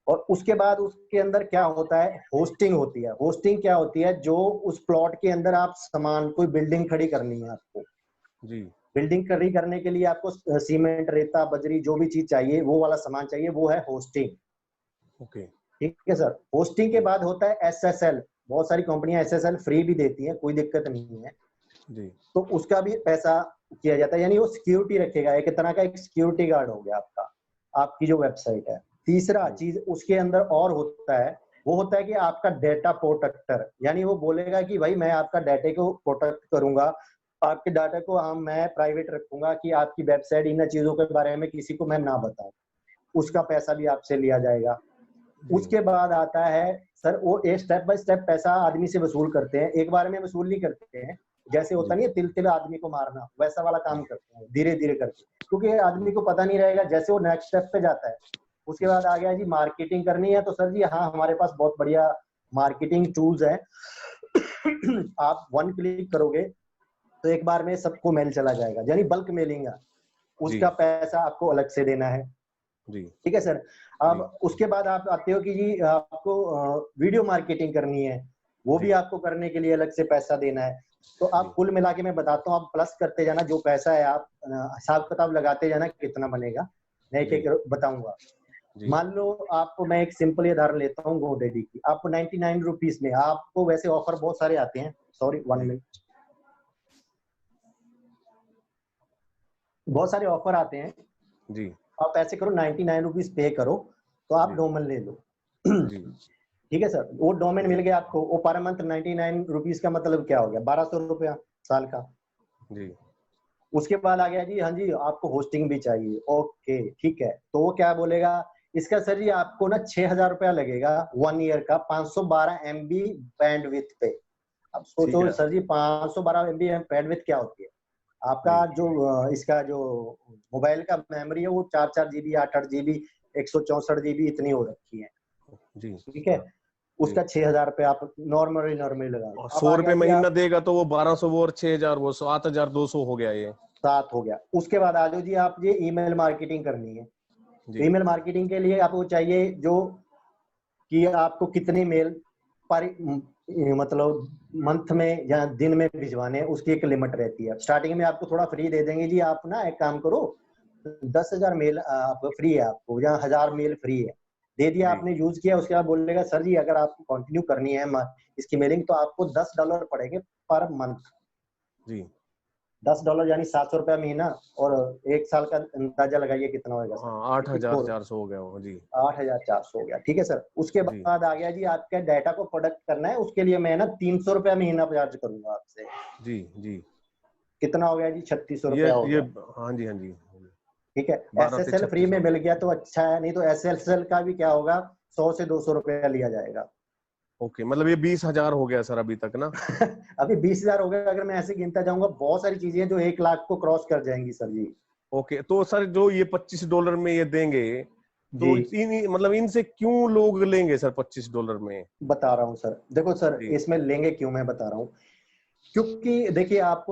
और उसके बाद उसके अंदर क्या होता है, होस्टिंग होती है। होस्टिंग क्या होती है, जो उस प्लॉट के अंदर आप सामान, कोई बिल्डिंग खड़ी करनी है आपको, जी बिल्डिंग खड़ी करने के लिए आपको सीमेंट, रेता, बजरी, जो भी चीज चाहिए, वो वाला सामान चाहिए, वो है होस्टिंग। ओके ठीक है सर। होस्टिंग के जी बाद होता है एसएसएल। बहुत सारी कंपनियां एसएसएल फ्री भी देती हैं, कोई दिक्कत नहीं है, जी तो उसका भी पैसा किया जाता है। यानी वो सिक्योरिटी रखेगा, एक तरह का एक सिक्योरिटी गार्ड हो गया आपका, आपकी जो वेबसाइट है। तीसरा जी चीज उसके अंदर और होता है, वो होता है कि आपका डेटा प्रोटेक्टर। यानी वो बोलेगा कि भाई मैं आपका डाटा को प्रोटेक्ट करूंगा, आपके डाटा को मैं प्राइवेट रखूंगा, कि आपकी वेबसाइट इन चीजों के बारे में किसी को मैं ना बताऊं, उसका पैसा भी आपसे लिया जाएगा। जी उसके बाद आता है सर, वो एक स्टेप बाय स्टेप पैसा आदमी से वसूल करते हैं, एक बार में वसूल नहीं करते हैं। जैसे होता जी नहीं है तिल तिल आदमी को मारना, वैसा वाला काम जी करते हैं, धीरे धीरे करके, क्योंकि आदमी को पता नहीं रहेगा। जैसे वो नेक्स्ट स्टेप पे जाता है, उसके बाद आ गया जी मार्केटिंग करनी है, तो सर जी हाँ, हमारे पास बहुत बढ़िया मार्केटिंग टूल्स है। आप 1 क्लिक करोगे तो एक बार में सबको मेल चला जाएगा, यानी बल्क मेलिंग है, जी उसका पैसा आपको अलग से देना है। जी ठीक है सर। अब जी उसके बाद आप आते हो कि जी आपको वीडियो मार्केटिंग करनी है, वो भी जी आपको करने के लिए अलग से पैसा देना है। तो जी आप कुल मिला के मैं बताता हूँ, आप प्लस करते जाना, जो पैसा है आप हिसाब किताब लगाते जाना कितना बनेगा, मैं एक जी एक बताऊंगा। जी मान लो आपको मैं एक सिंपल उदाहरण लेता हूँ GoDaddy की, आपको 99 रुपीज में, आपको वैसे ऑफर बहुत सारे आते हैं, सॉरी 1 मिनट, बहुत सारे ऑफर आते हैं। जी आप ऐसे करो, 99 रुपीज पे करो, तो आप जी डोमेन ले लो। जी ठीक है सर, वो डोमेन जी मिल गया आपको, वो पर मंथ 99 रुपीज का मतलब क्या हो गया, 1200 रुपया साल का। जी उसके बाद आ गया जी, हाँ जी आपको होस्टिंग भी चाहिए, ओके ठीक है, तो वो क्या बोलेगा इसका सर जी आपको ना 6,000 रुपया लगेगा 1 ईयर का, 512 MB बैंडविड्थ पे। अब ठीक सोचो है सर जी 512 MB बैंडविड्थ क्या होती है? आपका जी जो इसका जो मोबाइल का मेमोरी है वो 4 GB 8 GB 164 GB इतनी हो रखी है, जी ठीक है। जी। उसका 6,000 रुपये आप नॉर्मली लगा लो। और अब सौ आ गया रुपये जी महीना आप देगा तो वो 1200, वो और 6000, वो 7200 हो गया ये। 7 हो गया। उसके बाद आ जाओ जी, आप ये ईमेल मार्केटिंग करनी है। जी ईमेल मार्केटिंग के लिए आपको चाहिए जो कि आपको कितने मेल पर मतलब मंथ में या दिन में भिजवाने हैं, उसकी एक लिमिट रहती है। स्टार्टिंग में आपको थोड़ा फ्री दे देंगे जी, आप ना एक काम करो 10,000 मेल आपको फ्री है, आपको या 1000 मेल फ्री है, दे दिया जी आपने, यूज किया। उसके बाद बोलेगा सर जी अगर आपको कंटिन्यू करनी है इसकी मेलिंग तो आपको $10 पड़ेंगे पर मंथ। जी। $10 यानी 700 रुपया महीना, और 1 साल का अंदाजा लगाइए कितना होगा सर, हाँ, 54 8400 हो गया वो। जी 8,400 हो गया, ठीक है सर। उसके जी बाद आ गया जी आपके डाटा को प्रोडक्ट करना है, उसके लिए मैं ना 300 रुपया महीना चार्ज करूंगा आपसे। जी जी। कितना हो गया जी? 3600 ये रुपया हो ये गया, हाँ जी हाँ जी। ठीक है। 12 से SSL फ्री 36 में हो मिल गया। गया तो अच्छा है, नहीं तो SSL का भी क्या होगा, 100 से 200 रुपया लिया जाएगा। ओके, मतलब ये 20,000 हो गया सर अभी तक ना। अभी 20,000 हो गया। अगर मैं ऐसे गिनता जाऊंगा बहुत सारी चीजें हैं जो 1 लाख को क्रॉस कर जाएंगी सर जी। ओके, तो सर जो ये $25 में ये देंगे, जी तो मतलब इनसे क्यों लोग लेंगे सर $25 में? बता रहा हूँ सर, देखो सर जी इसमें लेंगे क्यों, मैं बता रहा हूँ। क्योंकि देखिए आप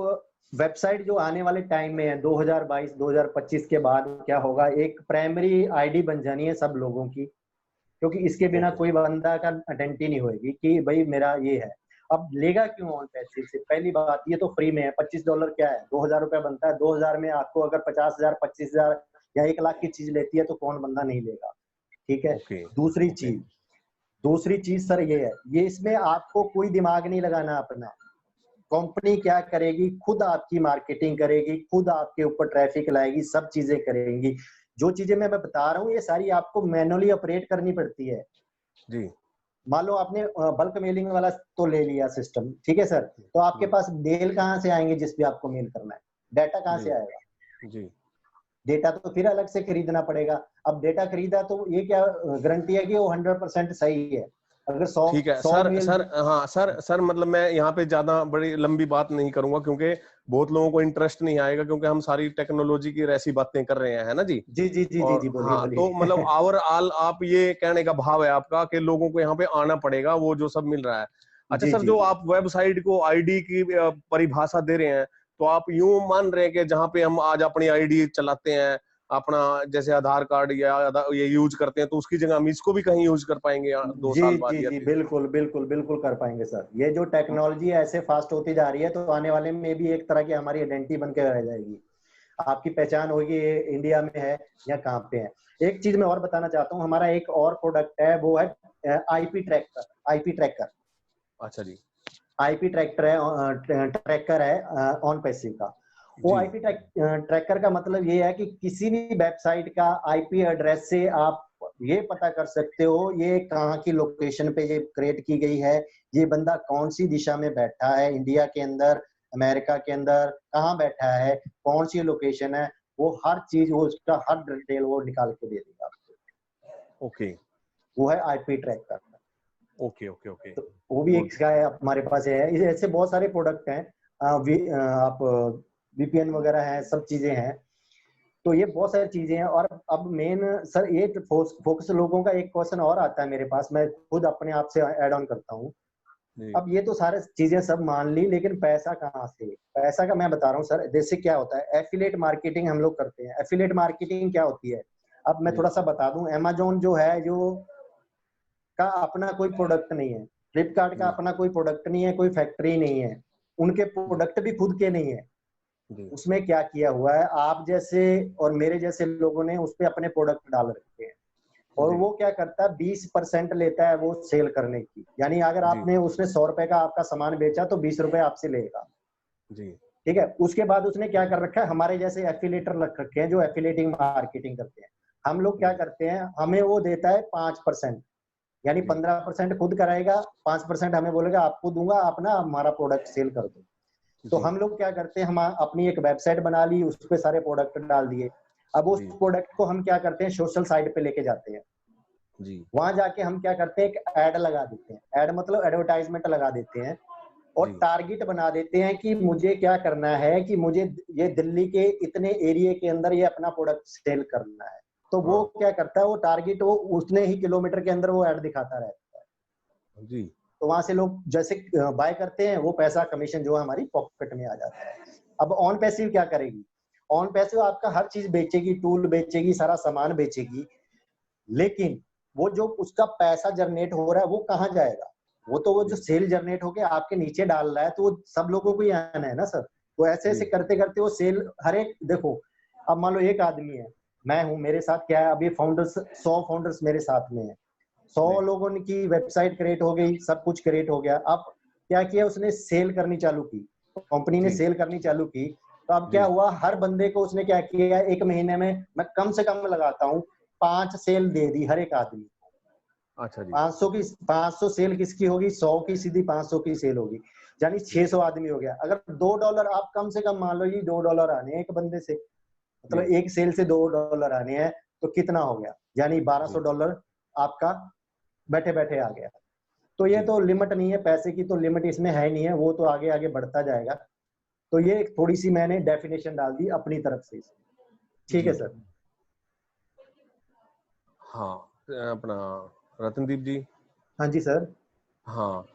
वेबसाइट जो आने वाले टाइम में है 2022 2025 के बाद क्या होगा, एक प्राइमरी आईडी बन जानी है सब लोगों की, क्योंकि इसके बिना ओके कोई बंदा का आइडेंटिटी नहीं होगी कि भाई मेरा ये है। अब लेगा क्यों ऑन पैसिव से? पहली बात ये तो फ्री में है। $25 क्या है, 2,000 रुपया बनता है। 2,000 में आपको अगर 50,000 25,000 या 1 लाख की चीज लेती है तो कौन बंदा नहीं लेगा, ठीक है। ओके दूसरी ओके। चीज दूसरी चीज सर ये है, ये इसमें आपको कोई दिमाग नहीं लगाना अपना। कंपनी क्या करेगी, खुद आपकी मार्केटिंग करेगी, खुद आपके ऊपर ट्रैफिक लाएगी, सब चीजें करेंगी। जो चीजें मैं बता रहा हूँ ये सारी आपको मैनुअली ऑपरेट करनी पड़ती है। जी मान लो आपने बल्क मेलिंग वाला तो ले लिया सिस्टम, ठीक है सर, तो आपके जी पास मेल कहाँ से आएंगे जिस पे आपको मेल करना है? डाटा कहाँ जी से आएगा? जी। डेटा तो फिर अलग से खरीदना पड़ेगा। अब डेटा खरीदा तो ये क्या गारंटी है कि वो 100% सही है? अगर 100 ठीक है 100 सर। मेल सर हाँ सर, मतलब मैं यहाँ पे ज्यादा बड़ी लंबी बात नहीं करूंगा, क्योंकि बहुत लोगों को इंटरेस्ट नहीं आएगा, क्योंकि हम सारी टेक्नोलॉजी की ऐसी बातें कर रहे हैं, है ना जी। जी जी जी जी और जी, बोलिए हाँ, तो मतलब बोलिए। ओवरऑल आप ये कहने का भाव है आपका कि लोगों को यहाँ पे आना पड़ेगा, वो जो सब मिल रहा है। अच्छा जी सर, जी जो जी आप वेबसाइट को आईडी की परिभाषा दे रहे हैं, तो आप यूं मान रहे हैं कि जहाँ पे हम आज अपनी आईडी चलाते हैं, अपना जैसे आधार कार्ड या ये यूज करते हैं, तो उसकी जगह हम इसको भी कहीं यूज कर पाएंगे 2 साल जी बाद जी या जी, 3 साल बिल्कुल बिल्कुल बिल्कुल कर पाएंगे सर। ये जो टेक्नोलॉजी ऐसे फास्ट होती जा रही है तो आने वाले में भी एक तरह की हमारी आइडेंटिटी बन के रह जाएगी। आपकी पहचान होगी ये इंडिया में है या कहाँ पे है। एक चीज मैं और बताना चाहता हूँ, हमारा एक और प्रोडक्ट है, वो है आईपी ट्रैकर। आईपी ट्रैकर अच्छा जी आईपी ट्रैकर है ऑन पैसिव का। वो जी आईपी ट्रैकर का मतलब ये है कि किसी भी वेबसाइट का आईपी एड्रेस से आप ये पता कर सकते हो ये कहाँ की लोकेशन पे ये क्रिएट की गई है, ये बंदा कौन सी दिशा में बैठा है, इंडिया के अंदर, अमेरिका के अंदर कहाँ बैठा है, कौन सी लोकेशन है, वो हर चीज, वो उसका हर डिटेल वो निकाल के दे देगा आपको। ओके वो है IP tracker. Okay okay okay. तो वो भी गुड। एक है हमारे पास है। ऐसे बहुत सारे प्रोडक्ट हैं। आप वीपीएन वगैरह है, सब चीजें हैं। तो ये बहुत सारी चीजें हैं। और अब मेन सर ये फोकस लोगों का एक क्वेश्चन और आता है मेरे पास, मैं खुद अपने आप से ऐड ऑन करता हूँ। जी अब ये तो सारे चीजें सब मान ली, लेकिन पैसा कहाँ से? पैसा का मैं बता रहा हूँ सर। जैसे क्या होता है, एफिलिएट मार्केटिंग हम लोग करते हैं। एफिलिएट मार्केटिंग क्या होती है, अब मैं जी थोड़ा सा बता दूं। अमेजोन जो है, जो का अपना कोई प्रोडक्ट नहीं है, फ्लिपकार्ट का जी अपना कोई प्रोडक्ट नहीं है, कोई फैक्ट्री नहीं है, उनके जी प्रोडक्ट भी खुद के नहीं है। जी उसमें क्या किया हुआ है, आप जैसे और मेरे जैसे लोगों ने उस पे अपने प्रोडक्ट डाल रखे हैं। और जी वो क्या करता है, 20% लेता है वो सेल करने की। यानी अगर जी आपने उसने 100 रुपए का आपका सामान बेचा तो 20 रुपए आपसे लेगा, जी ठीक है। उसके बाद उसने क्या कर रखा है, हमारे जैसे एफिलेटर रख रखे हैं जो एफिलेटिंग मार्केटिंग करते हैं। हम लोग क्या जी करते हैं, हमें वो देता है 5%, यानी जी 15% खुद कराएगा, 5% हमें बोलेगा आपको दूंगा, आप ना हमारा प्रोडक्ट सेल कर दो। तो जी हम लोग क्या करते हैं, हम अपनी एक वेबसाइट बना ली, उस पे सारे प्रोडक्ट डाल दिए। अब उस जी प्रोडक्ट को हम क्या करते हैं, सोशल साइट पे लेके जाते हैं। जी वहां जाके हम क्या करते हैं, एक ऐड लगा देते हैं। ऐड मतलब एडवर्टाइजमेंट लगा देते हैं और जी टारगेट बना देते हैं कि मुझे क्या करना है, कि मुझे ये दिल्ली के इतने एरिया के अंदर ये अपना प्रोडक्ट सेल करना है। तो वो हाँ क्या करता है, वो टारगेट वो उतने ही किलोमीटर के अंदर वो ऐड दिखाता रहता है। जी तो वहां से लोग जैसे बाय करते हैं, वो पैसा कमीशन जो है हमारी पॉकेट में आ जाता है। अब ऑन पैसिव क्या करेगी, ऑन पैसिव आपका हर चीज बेचेगी, टूल बेचेगी, सारा सामान बेचेगी, लेकिन वो जो उसका पैसा जनरेट हो रहा है वो कहाँ जाएगा, वो जो जी सेल जनरेट होके आपके नीचे डाल रहा है, तो वो सब लोगों को ही आना है ना सर। तो ऐसे जी ऐसे करते करते वो सेल हर एक, देखो अब मान लो एक आदमी है, मैं हूं, मेरे साथ क्या है, अभी फाउंडर्स 100 फाउंडर्स मेरे साथ में है, 100 जी लोगों की वेबसाइट क्रिएट हो गई, सब कुछ क्रिएट हो गया। अब क्या किया उसने, सेल करनी चालू की, कंपनी ने जी सेल करनी चालू की। तो अब क्या जी हुआ, हर बंदे को उसने क्या किया, एक महीने में मैं कम से कम लगाता हूँ 5 सेल दे दी हर एक आदमी। अच्छा जी 500 की 500 सेल किसकी होगी, 100 की सीधी 500 की सेल होगी, यानी जी 600 आदमी हो गया। अगर $2 आप कम से कम मान लो जी, $2 आने हैं एक बंदे से, जी मतलब एक सेल से $2 आने हैं, तो कितना हो गया, यानी जी $1200 आपका बैठे बैठे आ गया। तो ये जी तो लिमिट नहीं है, पैसे की तो लिमिट इसमें है नहीं है, वो तो आगे आगे बढ़ता जाएगा। तो ये एक थोड़ी सी मैंने डेफिनेशन डाल दी अपनी तरफ से। ठीक है जी सर। हाँ अपना रतनदीप जी। हाँ जी सर। हाँ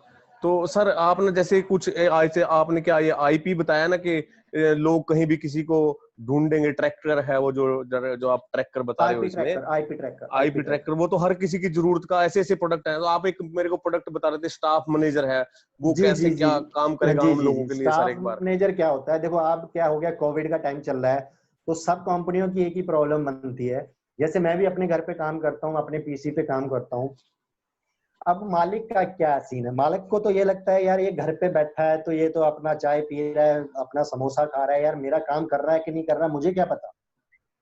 तो सर आपने जैसे कुछ आज से आपने क्या ये आईपी बताया ना कि लोग कहीं भी किसी को ढूंढेंगे, ट्रैक्टर है वो जो जो आप ट्रैक्टर बता रहे हो आईपी इसमें, tracker, IP tracker, IP IP tractor, tracker. वो तो हर किसी की जरूरत का ऐसे ऐसे प्रोडक्ट है। तो आप एक मेरे को प्रोडक्ट बता रहे थे स्टाफ मैनेजर है, वो जी कैसे जी जी क्या काम करेगा जी उन जी लोगों जी के लिए सर स्टाफ एक बार। मैनेजर क्या होता है, देखो आप क्या हो गया, कोविड का टाइम चल रहा है, तो सब कंपनियों की एक ही प्रॉब्लम बनती है। जैसे मैं भी अपने घर पे काम करता हूँ, अपने पीसी पे काम करता हूँ। अब मालिक का क्या सीन है, मालिक को तो ये लगता है यार ये घर पे बैठा है, तो ये तो अपना चाय पी रहा है, अपना समोसा खा रहा है, यार मेरा काम कर रहा है कि नहीं कर रहा मुझे क्या पता।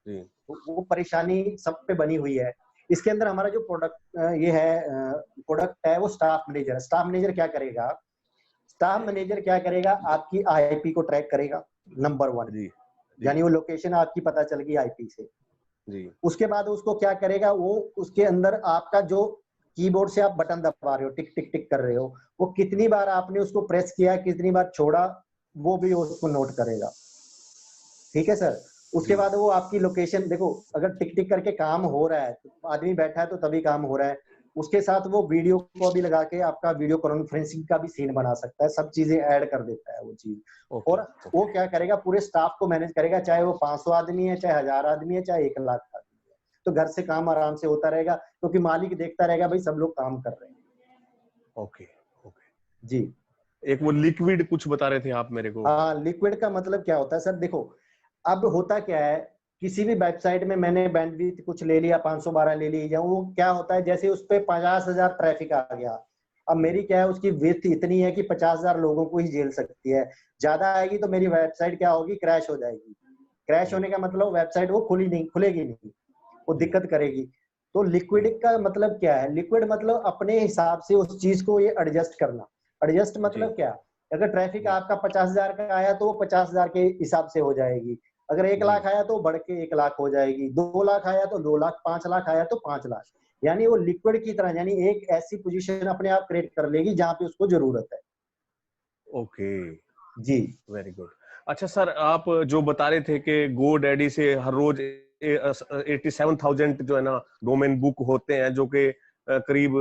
जी तो वो परेशानी सब पे बनी हुई है। इसके अंदर हमारा जो प्रोडक्ट ये है, प्रोडक्ट है वो स्टाफ मैनेजर। स्टाफ मैनेजर क्या करेगा, स्टाफ मैनेजर क्या करेगा, आपकी आईपी को ट्रैक करेगा, नंबर 1, जी जी यानी वो लोकेशन आपकी पता चल गई आईपी से। जी उसके बाद उसको क्या करेगा, वो उसके अंदर आपका जो कीबोर्ड से आप बटन दबा रहे हो, टिक टिक टिक कर रहे हो, वो कितनी बार आपने उसको प्रेस किया, कितनी बार छोड़ा, वो भी उसको नोट करेगा। ठीक है सर। उसके जी बाद वो आपकी लोकेशन देखो, अगर टिक टिक करके काम हो रहा है, तो आदमी बैठा है तो तभी काम हो रहा है। उसके साथ वो वीडियो को भी लगा के आपका वीडियो कॉन्फ्रेंसिंग का भी सीन बना सकता है, सब चीजें ऐड कर देता है वो चीज। ओके और वो ओके क्या करेगा, पूरे स्टाफ को मैनेज करेगा, चाहे वो 500 आदमी है, चाहे 1000 आदमी है, चाहे 1 लाख आदमी है। तो घर से काम आराम से होता रहेगा, क्योंकि मालिक देखता रहेगा भाई सब लोग काम कर रहे हैं। Okay okay. जी। एक वो लिक्विड कुछ बता रहे थे आप मेरे को। हाँ, लिक्विड का मतलब क्या होता है सर, देखो अब होता क्या है, किसी भी वेबसाइट में मैंने बैंडविड्थ कुछ ले लिया, 512 ले ली, वो क्या होता है, जैसे उस पर 50,000 ट्रैफिक आ गया, अब मेरी क्या है, उसकी विड्थ इतनी है कि 50,000 लोगों को ही झेल सकती है। ज्यादा आएगी तो मेरी वेबसाइट क्या होगी, क्रैश हो जाएगी। क्रैश जी होने का मतलब वेबसाइट वो खुलेगी नहीं, वो जी दिक्कत करेगी। तो लिक्विड जी का मतलब क्या है, लिक्विड मतलब अपने हिसाब से उस चीज को ये एडजस्ट करना। एडजस्ट जी मतलब क्या, अगर ट्रैफिक जी आपका 50,000 का आया तो वो 50,000 के हिसाब से हो जाएगी। अगर 1 लाख आया तो बढ़ के 1 लाख हो जाएगी, 2 लाख आया तो 2 लाख, 5 लाख आया तो 5 लाख। यानी वो लिक्विड की तरह, यानी एक ऐसी पोजीशन अपने आप क्रिएट कर लेगी जहां पे उसको जरूरत है। ओके जी वेरी गुड। अच्छा सर आप जो बता रहे थे कि गो डैडी से हर रोज 87,000 जो है ना डोमेन बुक होते हैं, जो कि करीब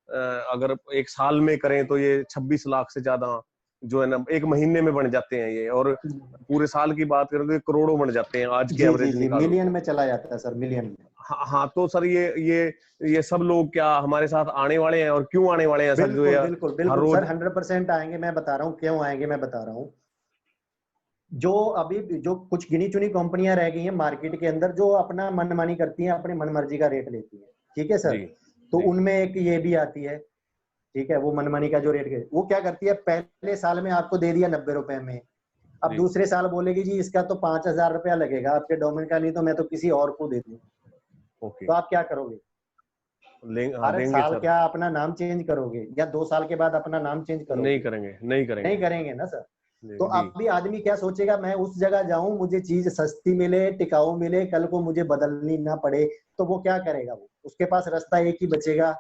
अगर एक साल में करें तो ये 26 लाख से ज्यादा जो है ना एक महीने में बन जाते हैं ये, और पूरे साल की बात करें तो ये करोड़ों बन जाते हैं आज के जी जी एवरेज जी निकालो मिलियन तो। में चला जाता है सर, मिलियन में। हाँ हाँ तो सर ये सब लोग क्या हमारे साथ आने वाले हैं, और क्यों आने वाले हैं सर, जो बिल्कुल ये बिल्कुल हर बिल्कुल सर, रोज। 100% आएंगे, मैं बता रहा हूँ क्यों आएंगे, मैं बता रहा हूँ। जो अभी जो कुछ गिनी चुनी कंपनियां रह गई हैं मार्केट के अंदर, जो अपना मनमानी करती हैं, अपने मनमर्जी का रेट लेती हैं। ठीक है सर। जी तो जी उनमें एक ये भी आती है, ठीक है, वो मनमानी का जो रेट, वो क्या करती है, पहले साल में आपको दे दिया 90 रुपए में, अब जी दूसरे साल बोलेगी जी इसका तो 5,000 रुपया लगेगा आपके डोमेन का, नहीं तो मैं तो किसी और को दे दूं। ओके तो आप क्या करोगे, हाँ हर देंगे साल सर। क्या अपना नाम चेंज करोगे, या 2 साल के बाद अपना नाम चेंज नहीं करोगे? करेंगे नहीं करेंगे। नहीं करेंगे ना सर। तो जी अभी आदमी क्या सोचेगा, मैं उस जगह जाऊं, मुझे चीज सस्ती मिले, टिकाऊ मिले, कल को मुझे बदलनी ना पड़े, तो वो क्या करेगा? वो उसके पास रास्ता एक ही बचेगा,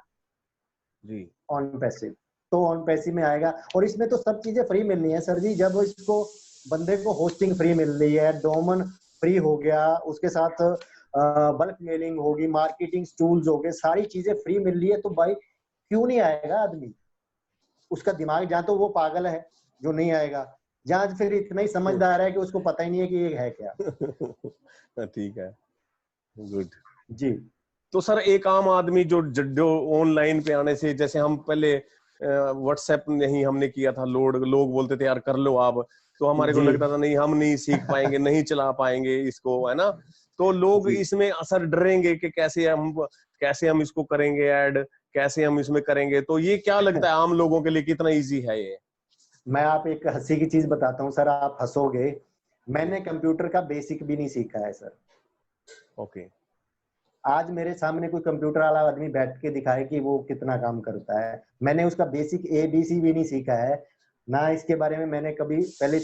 जी ऑन पैसिव। तो ऑन पैसिव में आएगा, और इसमें तो सब चीजें फ्री मिल रही है सर जी। जब इसको बंदे को होस्टिंग फ्री मिल रही है, डोमन फ्री हो गया, उसके साथ बल्क मेलिंग होगी, मार्केटिंग टूल्स हो गए, सारी चीजें फ्री मिल रही है, तो भाई क्यों नहीं आएगा आदमी? उसका दिमाग, जहाँ तो वो पागल है जो नहीं आएगा, जहाँ फिर इतना ही समझदार है कि उसको पता ही नहीं है कि ये है क्या। ठीक है, गुड। जी तो सर एक आम आदमी जो ऑनलाइन पे आने से, जैसे हम पहले व्हाट्सएप नहीं हमने किया था लोड, लोग बोलते थे यार कर लो आप, तो हमारे को जी लगता था नहीं हम नहीं सीख पाएंगे, नहीं चला पाएंगे इसको, है ना। तो लोग जी। इसमें असर डरेंगे कि कैसे हम इसको करेंगे ऐड, कैसे हम इसमें करेंगे। तो ये क्या लगता है आम लोगों के लिए कितना इजी है ये? मैं आप एक हंसी की चीज बताता हूँ सर, आप हंसोगे। जी मैंने कंप्यूटर का बेसिक भी नहीं सीखा है सर। ओके। आज मेरे सामने कोई कंप्यूटर वाला आदमी बैठ के दिखाए कि वो कितना काम करता है, मैंने उसका बेसिक ABC भी नहीं सीखा है ना। इसके बारे में मैंने कभी पहले,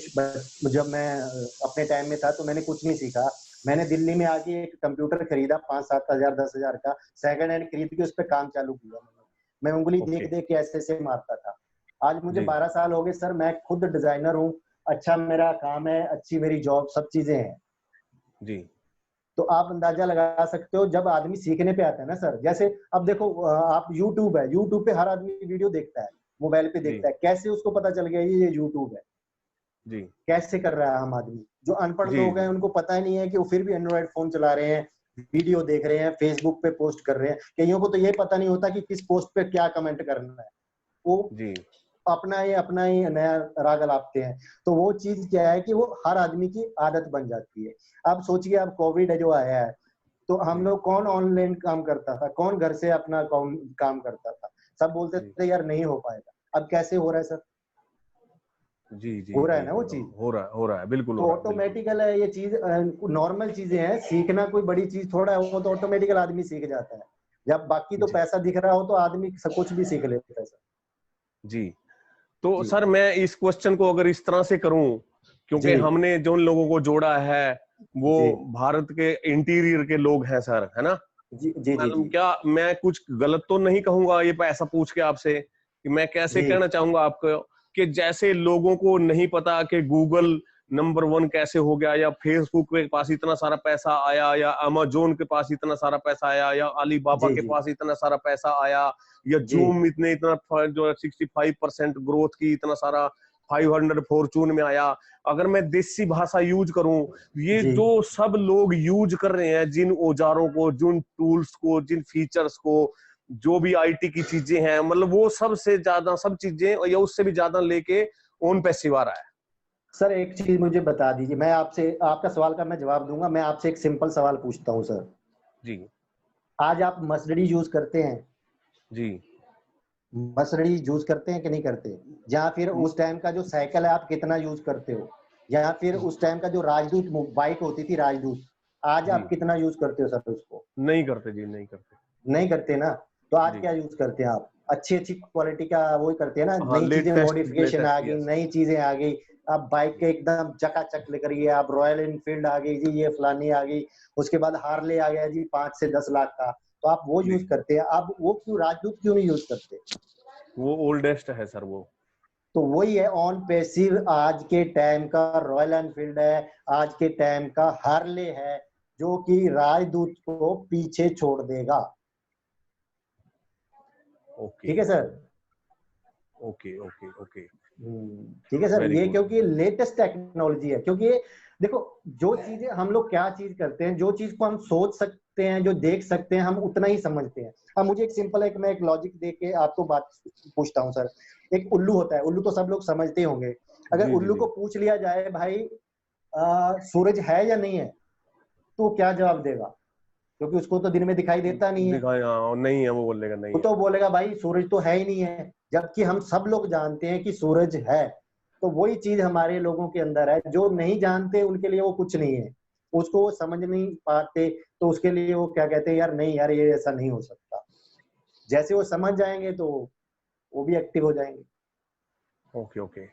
जब मैं अपने टाइम में था तो मैंने कुछ नहीं सीखा। मैंने दिल्ली में आके एक कंप्यूटर खरीदा, 5-7 हजार 10 हजार का सेकंड हैंड खरीद के उस पर काम चालू किया। मैं उंगली ओके देख देख के ऐसे ऐसे मारता था। आज मुझे जी 12 साल हो गए सर, मैं खुद डिजाइनर हूँ, अच्छा मेरा काम है, अच्छी मेरी जॉब, सब चीजें हैं। जी तो आप अंदाजा लगा सकते हो जब आदमी सीखने पे आता है ना सर। जैसे अब देखो, आप यूट्यूब है, यूट्यूब पे हर आदमी वीडियो देखता है, मोबाइल पे जी देखता है, कैसे उसको पता चल गया ये यूट्यूब है? जी कैसे कर रहा है आम आदमी? जो अनपढ़ जी लोग हैं जी उनको पता ही नहीं है कि वो फिर भी एंड्रॉइड फोन चला रहे हैं, वीडियो देख रहे हैं, फेसबुक पे पोस्ट कर रहे हैं। कईयों को तो ये पता नहीं होता कि किस पोस्ट पे क्या कमेंट करना है। वो जी अपना ही नया राग अलापते हैं। तो वो चीज क्या है कि वो हर आदमी की आदत बन जाती है। अब सोचिए, अब कोविड जो आया है, तो हम जी लोग कौन ऑनलाइन काम करता था, कौन घर से अपना काम करता था? सब बोलते जी थे यार नहीं हो पाएगा। अब कैसे हो रहा है सर? जी जी हो रहा जी है ना वो चीज। हो रहा है, बिल्कुल हो तो रहा है, बिल्कुल। ऑटोमेटिकल है ये चीज, नॉर्मल चीजें हैं, सीखना कोई बड़ी चीज थोड़ा है, वो तो ऑटोमेटिकल आदमी सीख जाता है। जब बाकी तो जी पैसा दिख रहा हो तो आदमी सब कुछ भी सीख लेता है सर। जी तो जी सर मैं इस क्वेश्चन को अगर इस तरह से करूं, क्योंकि जी हमने जो लोगों को जोड़ा है वो जी भारत के इंटीरियर के लोग हैं सर, है ना। जी जी जी जी क्या मैं कुछ गलत तो नहीं कहूंगा ये ऐसा पूछ के आपसे, कि मैं कैसे जी कहना चाहूंगा आपको कि जैसे लोगों को नहीं पता कि गूगल नंबर 1 कैसे हो गया, या फेसबुक के पास इतना सारा पैसा आया, या अमेजोन के पास इतना सारा पैसा आया, या अलीबाबा जी के जी पास इतना सारा पैसा आया, या जी जूम इतना जो 65% ग्रोथ की इतना सारा 500 फॉर्चून में आया। अगर मैं देसी भाषा यूज करूं, ये जी जो सब लोग यूज कर रहे हैं, जिन औजारों को, जिन टूल्स को, जिन फीचर्स को, जो भी आईटी की चीजें हैं, मतलब वो सबसे ज्यादा सब चीजें या उससे भी ज्यादा लेके ओन पैसिव आ रहा है। सर एक चीज मुझे बता दीजिए, मैं आपसे, आपका सवाल का मैं जवाब दूंगा। मैं आपसे एक सिंपल सवाल पूछता हूँ सर। जी आज आप मर्सिडीज यूज करते हैं? जी मर्सिडीज यूज करते हैं कि नहीं करते? या फिर उस टाइम का जो साइकिल है आप कितना यूज करते हो? या फिर उस टाइम का जो राजदूत बाइक होती थी, राजदूत, आज जी आप कितना यूज करते हो सर उसको? नहीं करते जी, नहीं करते। नहीं करते ना। तो आज जी क्या यूज करते हैं आप? अच्छी अच्छी क्वालिटी का वो ही करते हैं ना। हाँ, नई चीजें, मॉडिफिकेशन आ लेटेस्ट गई, यस। नई चीजें आ गई। अब बाइक के एकदम चकाचक लेकर ये, आप रॉयल इनफील्ड आ गई जी, ये फलानी आ गई, उसके बाद हार्ले आ गया जी 5 से 10 लाख का, तो आप वो जी यूज करते हैं। अब वो क्यों, राजदूत क्यों नहीं यूज करते? वो ओल्डेस्ट है सर वो। तो वही है ऑन पैसिव। आज के टाइम का रॉयल एनफील्ड है, आज के टाइम का हार्ले है, जो कि राजदूत को पीछे छोड़ देगा। ओके ठीक है सर। Okay okay okay. ठीक है सर, वेरी ये गुड। क्योंकि लेटेस्ट टेक्नोलॉजी है। क्योंकि ये देखो, जो चीजें हम लोग क्या चीज करते हैं, जो चीज को हम सोच सकते हैं, जो देख सकते हैं, हम उतना ही समझते हैं। अब मुझे एक सिंपल, एक मैं एक लॉजिक दे के आपको बात पूछता हूँ सर। एक उल्लू होता है, उल्लू तो सब लोग समझते होंगे। अगर जी जी उल्लू जी को पूछ लिया जाए भाई सूरज है या नहीं है, तो वो क्या जवाब देगा? क्योंकि उसको तो दिन में दिखाई देता नहीं है। दिखाया नहीं है, वो बोलेगा नहीं वो है। तो बोलेगा भाई सूरज तो है ही नहीं है, जबकि हम सब लोग जानते हैं कि सूरज है। तो वही चीज हमारे लोगों के अंदर है, जो नहीं जानते उनके लिए वो कुछ नहीं है, उसको वो समझ नहीं पाते। तो उसके लिए वो क्या कहते हैं, यार नहीं यार ये ऐसा नहीं हो सकता। जैसे वो समझ जाएंगे तो वो भी एक्टिव हो जाएंगे। Okay okay.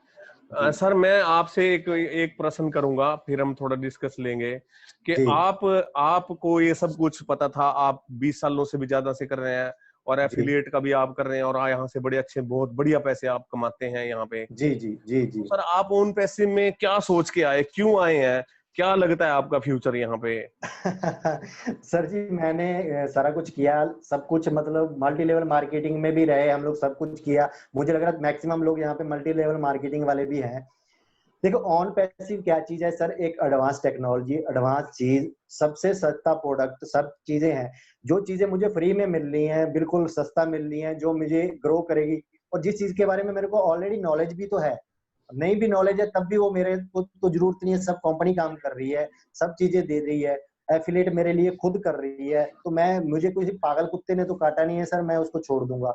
सर मैं आपसे एक प्रश्न करूंगा, फिर हम थोड़ा डिस्कस लेंगे कि जी आपको ये सब कुछ पता था, आप 20 सालों से भी ज्यादा से कर रहे हैं और जी एफिलिएट का भी आप कर रहे हैं, और यहाँ से बड़े अच्छे बहुत बढ़िया पैसे आप कमाते हैं यहाँ पे। जी जी जी जी। तो सर आप उन पैसे में क्या सोच के आए, क्यों आए हैं, क्या लगता है आपका फ्यूचर यहाँ पे? सर जी मैंने सारा कुछ किया, सब कुछ मतलब मल्टी लेवल मार्केटिंग में भी रहे हम लोग, सब कुछ किया। मुझे लग रहा है मैक्सिमम लोग यहाँ पे मल्टी लेवल मार्केटिंग वाले भी हैं। देखो ऑन पैसिव क्या चीज है सर, एक एडवांस टेक्नोलॉजी, एडवांस चीज, सबसे सस्ता प्रोडक्ट, सब चीजें हैं। जो चीजें मुझे फ्री में मिल रही हैं, बिल्कुल सस्ता मिल रही हैं, जो मुझे ग्रो करेगी, और जिस चीज के बारे में मेरे को ऑलरेडी नॉलेज भी तो है, नहीं भी नॉलेज है तब भी वो मेरे को तो जरूरत नहीं है, सब कंपनी काम कर रही है, सब चीजें दे रही है, एफिलिएट मेरे लिए खुद कर रही है, तो मैं, मुझे किसी पागल कुत्ते ने तो काटा नहीं है सर, मैं उसको छोड़ दूंगा?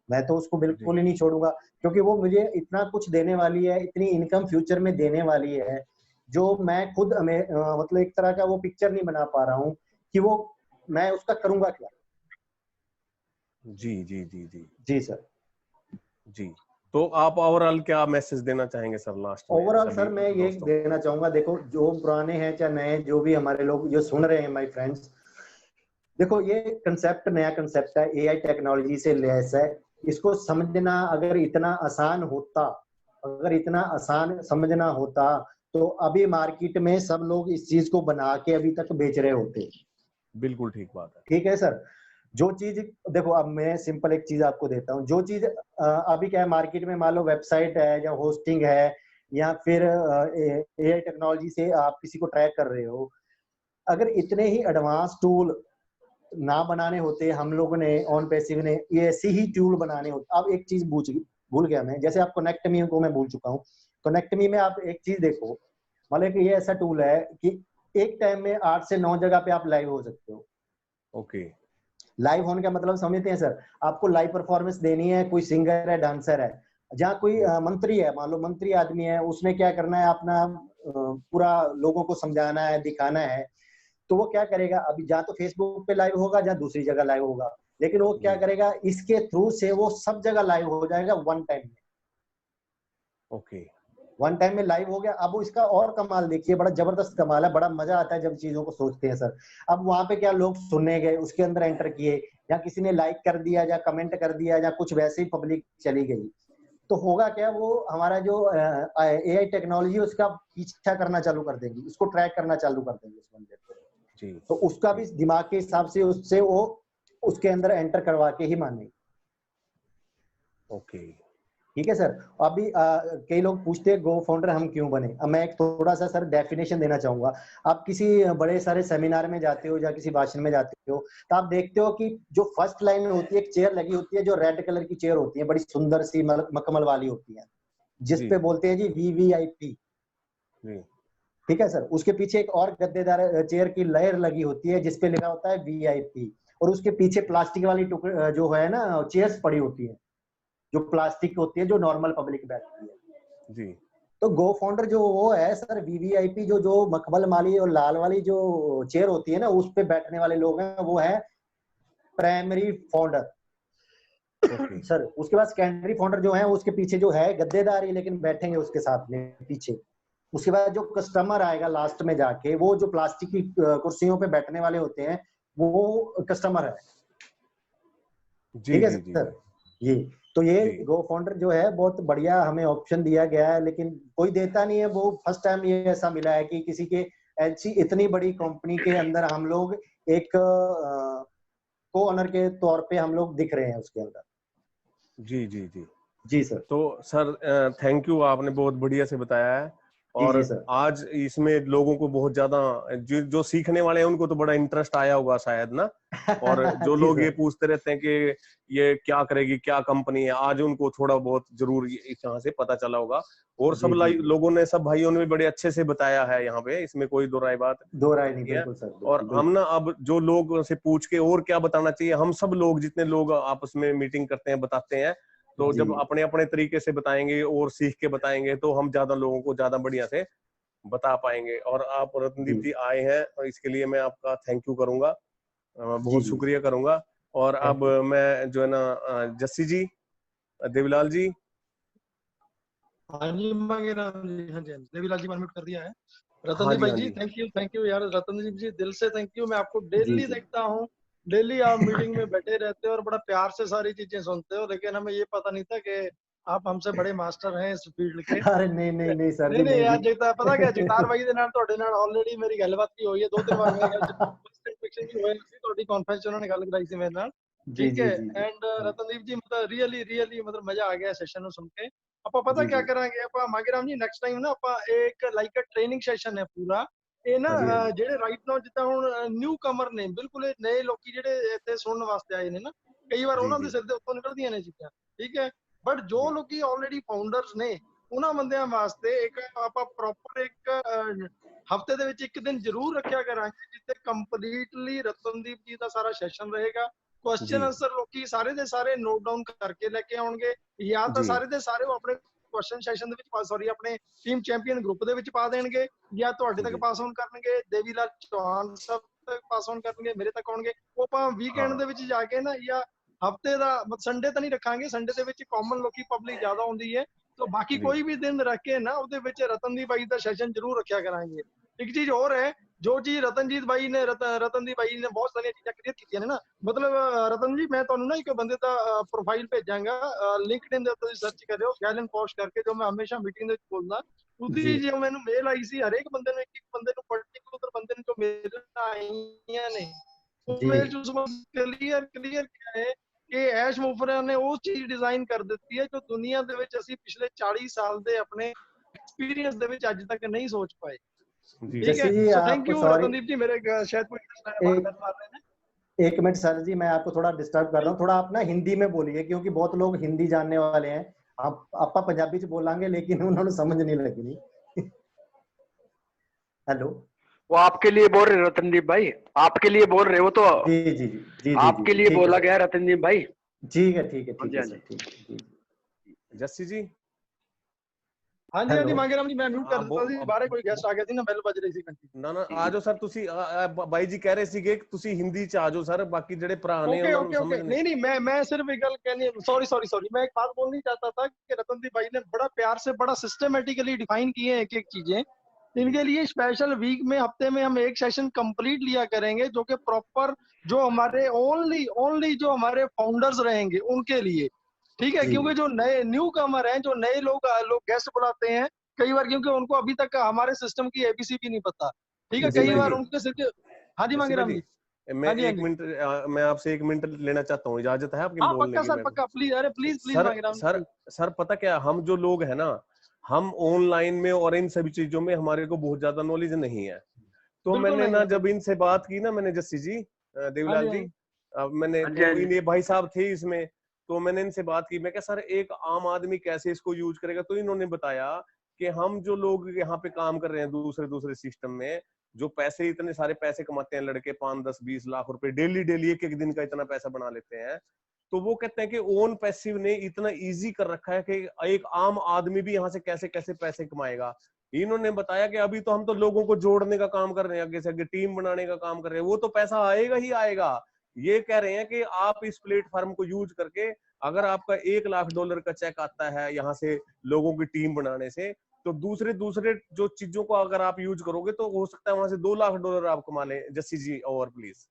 मैं तो उसको जी बिल्कुल ही नहीं छोड़ूंगा, क्योंकि वो मुझे इतना कुछ देने वाली है, इतनी इनकम फ्यूचर में देने वाली है, जो मैं खुद मतलब एक तरह का वो पिक्चर नहीं बना पा रहा हूँ कि वो मैं उसका करूंगा क्या। जी जी जी जी जी सर। जी। तो आप ओवरऑल क्या मैसेज देना चाहेंगे सर लास्ट में ओवरऑल सभी सर मैं ये दोस्तों? देना चाहूंगा, देखो जो पुराने हैं चाहे नए, जो भी हमारे लोग जो सुन रहे हैं, माय फ्रेंड्स, देखो ये कंसेप्ट नया कंसेप्ट है, एआई टेक्नोलॉजी से लैस है। इसको समझना अगर इतना आसान होता, अगर इतना आसान समझना होता, तो अभी मार्केट में सब लोग इस चीज को बना के अभी तक बेच रहे होते। बिल्कुल ठीक बात है। ठीक है सर। जो चीज, देखो अब मैं सिंपल एक चीज आपको देता हूँ, जो चीज अभी क्या है मार्केट में, मान लो वेबसाइट है या होस्टिंग है, या फिर एआई टेक्नोलॉजी से आप किसी को ट्रैक कर रहे हो, अगर इतने ही एडवांस टूल ना बनाने होते हम लोगों ने, ऑन पैसिव ने ये ऐसी ही टूल बनाने होते। अब एक चीज भूल गया मैं, जैसे आप कनेक्ट मी को मैं भूल चुका हूँ। कनेक्ट मी में आप एक चीज देखो, मतलब कि ये ऐसा टूल है कि एक टाइम में 8 से 9 जगह पे आप लाइव हो सकते हो। ओके। लाइव होने का मतलब समझते हैं सर, आपको लाइव परफॉर्मेंस देनी है, कोई सिंगर है, डांसर है, जहाँ कोई मंत्री है, मान लो मंत्री आदमी है, उसने क्या करना है, अपना पूरा लोगों को समझाना है, दिखाना है, तो वो क्या करेगा, अभी जहाँ तो फेसबुक पे लाइव होगा, जहाँ दूसरी जगह लाइव होगा, लेकिन वो क्या जी करेगा, इसके थ्रू से वो सब जगह लाइव हो जाएगा वन टाइम में। ओके। वन टाइम में लाइव हो गया। अब वो इसका और कमाल देखिए, बड़ा जबरदस्त कमाल है, बड़ा मजा आता है जब चीजों को सोचते हैं सर। अब वहां पे क्या लोग सुनने गए, उसके अंदर एंटर किए, या किसी ने लाइक कर दिया, या कमेंट कर दिया, या कुछ वैसे ही पब्लिक चली गई, तो होगा क्या, वो हमारा जो एआई टेक्नोलॉजी उसका पीछा करना चालू कर देंगी, उसको ट्रैक करना चालू कर देंगे उस बंदे को, जी तो उसका भी दिमाग के हिसाब से उससे वो उसके अंदर एंटर करवा के ही मानेंगे। ओके। ठीक है सर। अभी कई लोग पूछते हैं गो फाउंडर हम क्यों बने, अब मैं एक थोड़ा सा सर डेफिनेशन देना चाहूंगा। आप किसी बड़े सारे सेमिनार में जाते हो या किसी भाषण में जाते हो, तो आप देखते हो कि जो फर्स्ट लाइन में होती है, एक चेयर लगी होती है, जो रेड कलर की चेयर होती है, बड़ी सुंदर सी मखमल वाली होती है, जिस जी पे बोलते हैं जी वीवीआईपी। जी ठीक है सर। उसके पीछे एक और गद्देदार चेयर की लेयर लगी होती है, जिसपे लिखा होता है वीआईपी, और उसके पीछे प्लास्टिक वाली टुकड़े जो है ना, चेयर्स पड़ी होती है, जो प्लास्टिक होती है, जो नॉर्मल पब्लिक बैठती है। जी तो गो फाउंडर जो वो है सर, वीवीआईपी, जो जो मखमल वाली और लाल वाली जो चेयर होती है ना, उस पे बैठने वाले लोग हैं, वो है प्राइमरी फाउंडर। ओके। सर उसके बाद सेकेंडरी फाउंडर जो है, उसके पीछे जो है गद्देदार ही, लेकिन बैठेंगे उसके साथ में पीछे। उसके बाद जो कस्टमर आएगा लास्ट में जाके, वो जो प्लास्टिक की कुर्सियों पे बैठने वाले होते हैं, वो कस्टमर है। जी ठीक है जी जी सर। ये तो ये जी गो फाउंडर जो है, बहुत बढ़िया हमें ऑप्शन दिया गया है, लेकिन कोई देता नहीं है। वो फर्स्ट टाइम ये ऐसा मिला है कि किसी के ऐसी इतनी बड़ी कंपनी के अंदर हम लोग एक को ओनर के तौर पे हम लोग दिख रहे हैं उसके अंदर। जी जी जी। जी सर। तो सर थैंक यू, आपने बहुत बढ़िया से बताया है। जी और जी सर। आज इसमें लोगों को बहुत ज्यादा, जो सीखने वाले हैं उनको तो बड़ा इंटरेस्ट आया होगा शायद ना। और जो जी लोग ये सर। पूछते रहते हैं कि ये क्या करेगी, क्या कंपनी है, आज उनको थोड़ा बहुत जरूर यहाँ से पता चला होगा। और सब जी जी जी। लोगों ने, सब भाइयों ने भी बड़े अच्छे से बताया है यहाँ पे, इसमें कोई दो राय बात दो राय नहीं, नहीं है। बिल्कुल सर, और बिल्कुल हम बिल्कुल। ना अब जो लोग से पूछ के और क्या बताना चाहिए, हम सब लोग जितने लोग आपस में मीटिंग करते हैं बताते हैं, तो जी जब अपने अपने तरीके से बताएंगे और सीख के बताएंगे, तो हम ज्यादा लोगों को ज्यादा बढ़िया से बता पाएंगे। और आप रतनदीप जी जी आए हैं, और इसके लिए मैं आपका थैंक यू करूंगा, जी बहुत जी। शुक्रिया करूंगा। और थैंक अब यू। मैं जो है ना, जस्सी जी, देवीलाल जी, हाँ जी मांगेराम जी, हाँ जी, हाँ जी, देवीलाल जी अनम्यूट कर दिया है। हाँ रतनदीप जी, भाई हाँ जी, जी थैंक यू यार, रतनदीप जी दिल से थैंक यू। मैं आपको जी डेली जी। देखता हूँ, डेली आप मीटिंग में बैठे रहते हो और बड़ा प्यार से सारी चीजें सुनते हो, लेकिन हमें ये पता नहीं था कि आप हमसे बड़े मास्टर हैं इस फील्ड के। अरे नहीं नहीं नहीं सर नहीं जी, नहीं नहीं यार, जी। जगता पता क्या, जगतार भाई ਦੇ ਨਾਲ ਤੁਹਾਡੇ ਨਾਲ ਆਲਰੇਡੀ ਮੇਰੀ ਗੱਲਬਾਤ ਵੀ ਹੋਈ ਹੈ 2-3 ਵਾਰ। ਮੇਰੇ ਖਿਆਲ ਚ ਫਸਟ ਇੰਟਰੈਕਸ਼ਨ ਵੀ ਹੋਇਆ ਸੀ ਤੁਹਾਡੀ ਕਾਨਫਰੰਸ ਚ, ਉਹਨਾਂ ਨੇ ਗੱਲ ਕਰਾਈ ਸੀ ਮੇਰੇ ਨਾਲ। जी ਠੀਕ जी ਹੈ। जी जी। ਐਂਡ ਰਤਨਦੀਪ ਜੀ ਮਤਲਬ ਰੀਅਲੀ ਮਤਲਬ ਮਜ਼ਾ ਆ ਗਿਆ ਸੈਸ਼ਨ ਨੂੰ ਸੁਣ ਕੇ। ਆਪਾਂ ਪਤਾ जी ਕੀ जी ਕਰਾਂਗੇ, ਆਪਾਂ ਮਾਗੇਰਾਮ ਜੀ ਨੈਕਸਟ ਟਾਈਮ ਨਾ ਆਪਾਂ ਇੱਕ ਲਾਈਕ ਅ ਟ੍ਰੇਨਿੰਗ ਸੈਸ਼ਨ ਹੈ ਪੂਰਾ। ਇਹ ਨਾ हाँ जी हाँ जी। ਜਿਹੜੇ ਰਾਈਟ ਨਾਓ ਜਿੱਦਾਂ ਹੁਣ ਨਿਊ ਕਮਰ ਨੇ, ਬਿਲਕੁਲ ਇਹ ਨਏ ਲੋਕੀ ਜਿਹੜੇ ਇੱਥੇ ਸੁਣਨ ਵਾਸਤੇ ਆਏ ਨੇ ਨਾ, ਕਈ ਵਾਰ जी ਉਹਨਾਂ ਦੇ जी ਸਿਰ ਦੇ ਉੱਤੋਂ ਨਿਕਲਦੀਆਂ ਨੇ ਚੀਜ਼ਾਂ। ਠੀਕ ਹੈ। ਬਟ ਜੋ जी ਲੋਕੀ ਆਲਰੇਡੀ ਫਾਊਂਡਰਸ ਨੇ, ਉਹਨਾਂ ਬੰਦਿਆਂ ਵਾਸਤੇ ਇੱਕ ਆਪਾਂ ਪ੍ਰੋਪਰ ਇੱਕ ਹਫਤੇ ਦੇ ਵਿੱਚ ਇੱਕ ਦਿਨ ਜ਼ਰੂਰ ਰੱਖਿਆ ਕਰਾਂਗੇ, ਜਿੱਥੇ ਕੰਪਲੀਟਲੀ ਰਤਨਦੀਪ ਜੀ ਦਾ ਸਾਰਾ ਸੈਸ਼ਨ ਰਹੇਗਾ। जी ਕੁਐਸਚਨ ਆਨਸਰ ਲੋਕੀ ਸਾਰੇ ਦੇ ਸਾਰੇ ਨੋਟ ਡਾਊਨ ਕਰਕੇ ਲੈ ਕੇ ਆਉਣਗੇ, ਜਾਂ ਤਾਂ जी ਸਾਰੇ ਦੇ ਸਾਰੇ ਉਹ ਆਪਣੇ ਕੁਐਸਚਨ ਸੈਸ਼ਨ ਦੇ ਵਿੱਚ ਸੌਰੀ ਆਪਣੇ ਟੀਮ ਚੈਂਪੀਅਨ ਗਰੁੱਪ ਦੇ ਵਿੱਚ ਪਾ ਦੇਣਗੇ, ਜਾਂ ਤੁਹਾਡੇ ਤੱਕ जी ਪਾਸ ਆਨ ਕਰਨਗੇ, ਦੇਵੀਲਾਲ ਚੌਹਾਨ ਸਾਹਿਬ ਤੱਕ ਪਾਸ ਆਨ ਕਰਨਗੇ, ਮੇਰੇ ਤੱਕ ਆਉਣਗੇ। ਉਹ ਆਪਾਂ ਵੀਕਐਂਡ हाँ ਦੇ ਵਿੱਚ ਜਾ ਕੇ ਨਾ, ਜਾਂ ਹਫਤੇ ਦਾ ਸੰਡੇ ਤਾਂ ਨਹੀਂ ਰੱਖਾਂਗੇ, ਸੰਡੇ ਦੇ ਵਿੱਚ ਕਾਮਨ ਲੋਕੀ ਪਬਲਿਕ ਜ਼ਿਆਦਾ ਹੁੰਦੀ ਹੈ, तो बाकी जी कोई भी दिन रख के ना ਉਹਦੇ ਵਿੱਚ ਰਤਨਦੀਪ ਬਾਈ ਦਾ ਸੈਸ਼ਨ ਜ਼ਰੂਰ ਰੱਖਿਆ ਕਰਾਂਗੇ। ਇੱਕ ਚੀਜ਼ ਹੋਰ ਹੈ, ਜੋ ਚੀਜ਼ ਰਤਨਦੀਪ ਬਾਈ ਨੇ ਬਹੁਤ ਸਾਰੀਆਂ ਚੀਜ਼ਾਂ ਕਲੀਅਰ ਕੀਤੀਆਂ ਨੇ ਨਾ, ਮਤਲਬ ਰਤਨ ਜੀ ਮੈਂ ਤੁਹਾਨੂੰ ਨਾ ਇੱਕ ਬੰਦੇ ਦਾ ਪ੍ਰੋਫਾਈਲ ਭੇਜਾਂਗਾ, ਲਿੰਕਡਇਨ ਦੇ ਉੱਤੇ ਤੁਸੀਂ ਸਰਚ ਕਰਿਓ, ਗੈਲਨ ਪੋਸਟ ਕਰਕੇ, ਜੋ ਮੈਂ ਹਮੇਸ਼ਾ ਮੀਟਿੰਗ ਦੇ ਵਿੱਚ ਬੋਲਦਾ। जी ਉਹਦੀ ਜੋ ਮੈਨੂੰ ਮੇਲ ਆਈ ਸੀ, ਹਰੇਕ ਬੰਦੇ ਨੂੰ ਇੱਕ ਬੰਦੇ ਨੂੰ ਪਰਟੀਕੂਲਰ ਬੰਦੇ ਨੂੰ ਜੋ ਮੇਲ ਆਈਆਂ ਨੇ, ਉਹ जी ਮੇਲ ਚ ਕਲੀਅਰ ਕਿਹਾ ਹੈ ਕਿ ਐਸ਼ ਮੁਫਰਾ ਨੇ ਉਹ ਚੀਜ਼ ਡਿਜ਼ਾਈਨ ਕਰ ਦਿੱਤੀ ਹੈ ਜੋ ਦੁਨੀਆ ਦੇ ਵਿੱਚ ਅਸੀਂ ਪਿਛਲੇ 40 ਸਾਲ ਦੇ ਆਪਣੇ ਐਕਸਪੀਰੀਅੰਸ ਦੇ ਵਿੱਚ ਅੱਜ ਤੱਕ नहीं सोच पाए। जी ठीक है, जैसे जी सो थैंक आप यू सॉरी रतनदीप जी, मेरे शायद कोई एक बात मार रहे हैं। एक मिनट सर जी, मैं आपको थोड़ा डिस्टर्ब कर रहा हूँ, थोड़ा आप ना हिंदी में बोलिए क्योंकि बहुत लोग हिंदी जानने वाले हैं। आप पंजाबी च बोलांगे लेकिन उन्होंने समझ नहीं लगनी। हेलो। वो आपके लिए बोल रहे रतनदीप भाई, आपके लिए बोल रहे हो तो जी जी जी जी जी आपके जी लिए ठीक है बोला सर। गया रतनदीप भाई। ठीक है ठीक है हाँ ठीक जी, है हाँ सर, जी। ठीक है जी। जस्सी जी हाँ जी हेलो। मांगेराम जी, मैं म्यूट कर देता ਸੀ, ਬਾਹਰ ਕੋਈ ਗੈਸਟ ਆ ਗਿਆ ਸੀ ਨਾ, ਬੈਲ ਵੱਜ ਰਹੀ ਸੀ ਘੰਟੀ। ਨਾ ਨਾ ਆ ਜਾਓ ਸਰ, ਤੁਸੀਂ ਬਾਈ ਜੀ ਕਹਿ ਰਹੇ ਸੀਗੇ ਕਿ ਤੁਸੀਂ ਹਿੰਦੀ ਚ ਆ ਜਾਓ ਸਰ, ਬਾਕੀ ਜਿਹੜੇ ਭਰਾ ਨੇ ओके ਉਹਨਾਂ ਨੂੰ ओके ओके, ਸਮਝ ਨਹੀਂ। नहीं मैं सिर्फ एक गल कहनी, सॉरी मैं एक बात बोलनी चाहता था कि रतनदीप भाई ने बड़ा प्यार से बड़ा सिस्टमेटिकली डिफाइन किए हैं एक एक चीजें। इनके लिए स्पेशल वीक में हफ्ते में हम एक सेशन कंप्लीट लिया करेंगे, जो कि प्रॉपर जो हमारे ओनली जो हमारे फाउंडर्स रहेंगे उनके लिए। ठीक है, जी क्योंकि जो नए न्यू कमर हैं, जो नए लोग गेस्ट बुलाते हैं कई बार, क्योंकि उनको अभी तक हमारे सिस्टम की एबीसी भी नहीं पता। ठीक है, जी कई भाई बार जी, उनके सिर्फ। हाँ जी जस्सी भाई मांगेराम जी, जी। मैं हाँ जी हाँ एक जी, मिनट मैं आपसे 1 मिनट लेना चाहता हूँ, इजाजत है आपकी हाँ बोलने पक्का की? सर मैं पक्का, प्लीज, अरे please sir Mangeram ji, sir please. Sir पता क्या, हम जो लोग हैं ना, हम ऑनलाइन में और इन सभी चीजों में हमारे को बहुत ज्यादा नॉलेज नहीं है। तो बिल्कुल मैंने नहीं ना है, जब बिल्कुल। इनसे बात की ना, मैंने जस्सी जी हाँ जी देवीलाल हाँ जी, जी, अब मैंने हाँ जी, हाँ तो जी। इन ये भाई साहब थे इसमें, तो मैंने इनसे बात की, मैं क्या सर एक आम आदमी कैसे इसको यूज करेगा? तो इन्होंने बताया कि हम जो लोग यहाँ पे काम कर रहे हैं दूसरे दूसरे सिस्टम में, जो पैसे इतने सारे पैसे कमाते हैं लड़के, 5, 10, 20 लाख रुपए डेली डेली एक एक दिन का इतना पैसा बना लेते हैं, तो वो कहते हैं कि ओन पैसिव ने इतना इजी कर रखा है कि एक आम आदमी भी यहाँ से कैसे कैसे पैसे कमाएगा। इन्होंने बताया कि अभी तो हम तो लोगों को जोड़ने का काम कर रहे हैं, आगे से आगे टीम बनाने का काम कर रहे हैं, वो तो पैसा आएगा ही आएगा। ये कह रहे हैं कि आप इस प्लेटफॉर्म को यूज करके, अगर आपका $1 लाख का चेक आता है यहाँ से लोगों की टीम बनाने से, तो दूसरे दूसरे जो चीजों को अगर आप यूज करोगे तो हो सकता है वहां से $2 लाख आप कमा लें। जस्सी जी ओवर प्लीज।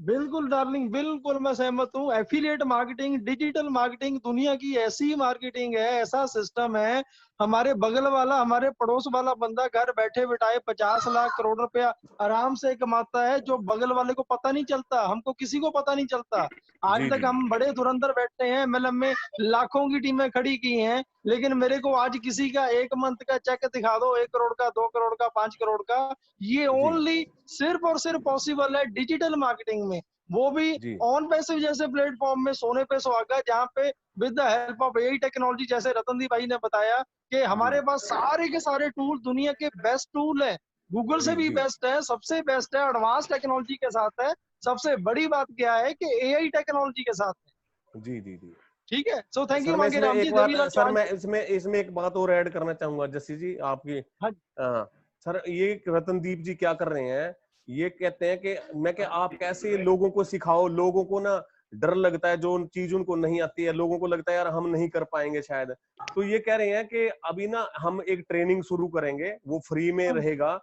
बिल्कुल डार्लिंग, बिल्कुल मैं सहमत हूँ। एफिलिएट मार्केटिंग, डिजिटल मार्केटिंग दुनिया की ऐसी मार्केटिंग है, ऐसा सिस्टम है। हमारे बगल वाला, हमारे पड़ोस वाला बंदा घर बैठे बिठाए 50 लाख करोड़ रुपया आराम से कमाता है, जो बगल वाले को पता नहीं चलता, हमको किसी को पता नहीं चलता। आज जी तक जी हम बड़े धुरंधर बैठे हैं, मतलब में लाखों की टीमें खड़ी की हैं, लेकिन मेरे को आज किसी का एक मंथ का चेक दिखा दो, 1 करोड़ का, 2 करोड़ का, 5 करोड़ का, ये जी ओनली सिर्फ और सिर्फ पॉसिबल है डिजिटल मार्केटिंग में, वो भी जी ऑन पैसिव जैसे प्लेटफॉर्म में, सोने पे सुहागा, जहाँ पे with the help of AI technology, जैसे रतनदीप भाई ने बताया कि जी हमारे पास सारे के सारे टूल दुनिया के बेस्ट टूल है, गूगल से जी भी जी बेस्ट है, सबसे बेस्ट है, एडवांस टेक्नोलॉजी के साथ है। सबसे बड़ी बात क्या है कि एआई टेक्नोलॉजी के साथ है। जी जी जी। ठीक है, सो थैंक सर यू मैं इसमें मांगेराम जी, एक बात, देवीलाल सर चौहान मैं जी। इसमें एक बात और ऐड करना चाहूंगा जस्सी जी आपकी। हाँ सर ये रतनदीप जी क्या कर रहे हैं, ये कहते हैं कि मैं क्या, आप कैसे लोगों को सिखाओ, लोगों को ना डर लगता है, जो चीज उनको नहीं आती है, लोगों को लगता है यार हम नहीं कर पाएंगे शायद। तो ये कह रहे हैं कि अभी ना हम एक ट्रेनिंग शुरू करेंगे, वो फ्री में रहेगा,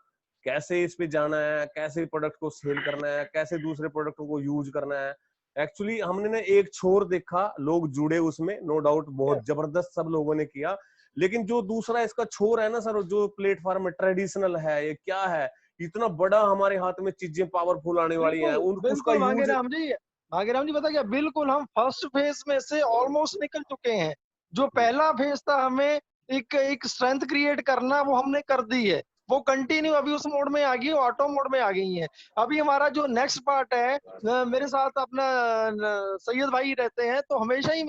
कैसे इस पे जाना है, कैसे प्रोडक्ट को सेल करना है, कैसे दूसरे प्रोडक्टों को यूज करना है। एक्चुअली हमने ना एक छोर देखा, लोग जुड़े उसमें, नो डाउट बहुत जबरदस्त सब लोगों ने किया, लेकिन जो दूसरा इसका छोर है ना सर, जो प्लेटफॉर्म ट्रेडिशनल है, ये क्या है, इतना बड़ा हमारे हाथ में चीजें पावरफुल आने वाली हैं, उसका बिल्कुल यूज। भाग्यराम जी बता क्या, बिल्कुल हम फर्स्ट फेज में से ऑलमोस्ट निकल चुके हैं। जो पहला फेज था हमें एक स्ट्रेंथ क्रिएट करना, वो हमने कर दी है, वो कंटिन्यू अभी उस मोड में आ गई है, ऑटो मोड में आ गई है। अभी हमारा जो नेक्स्ट पार्ट है, मेरे साथ अपना सैयद भाई रहते हैं, तो हमेशा ही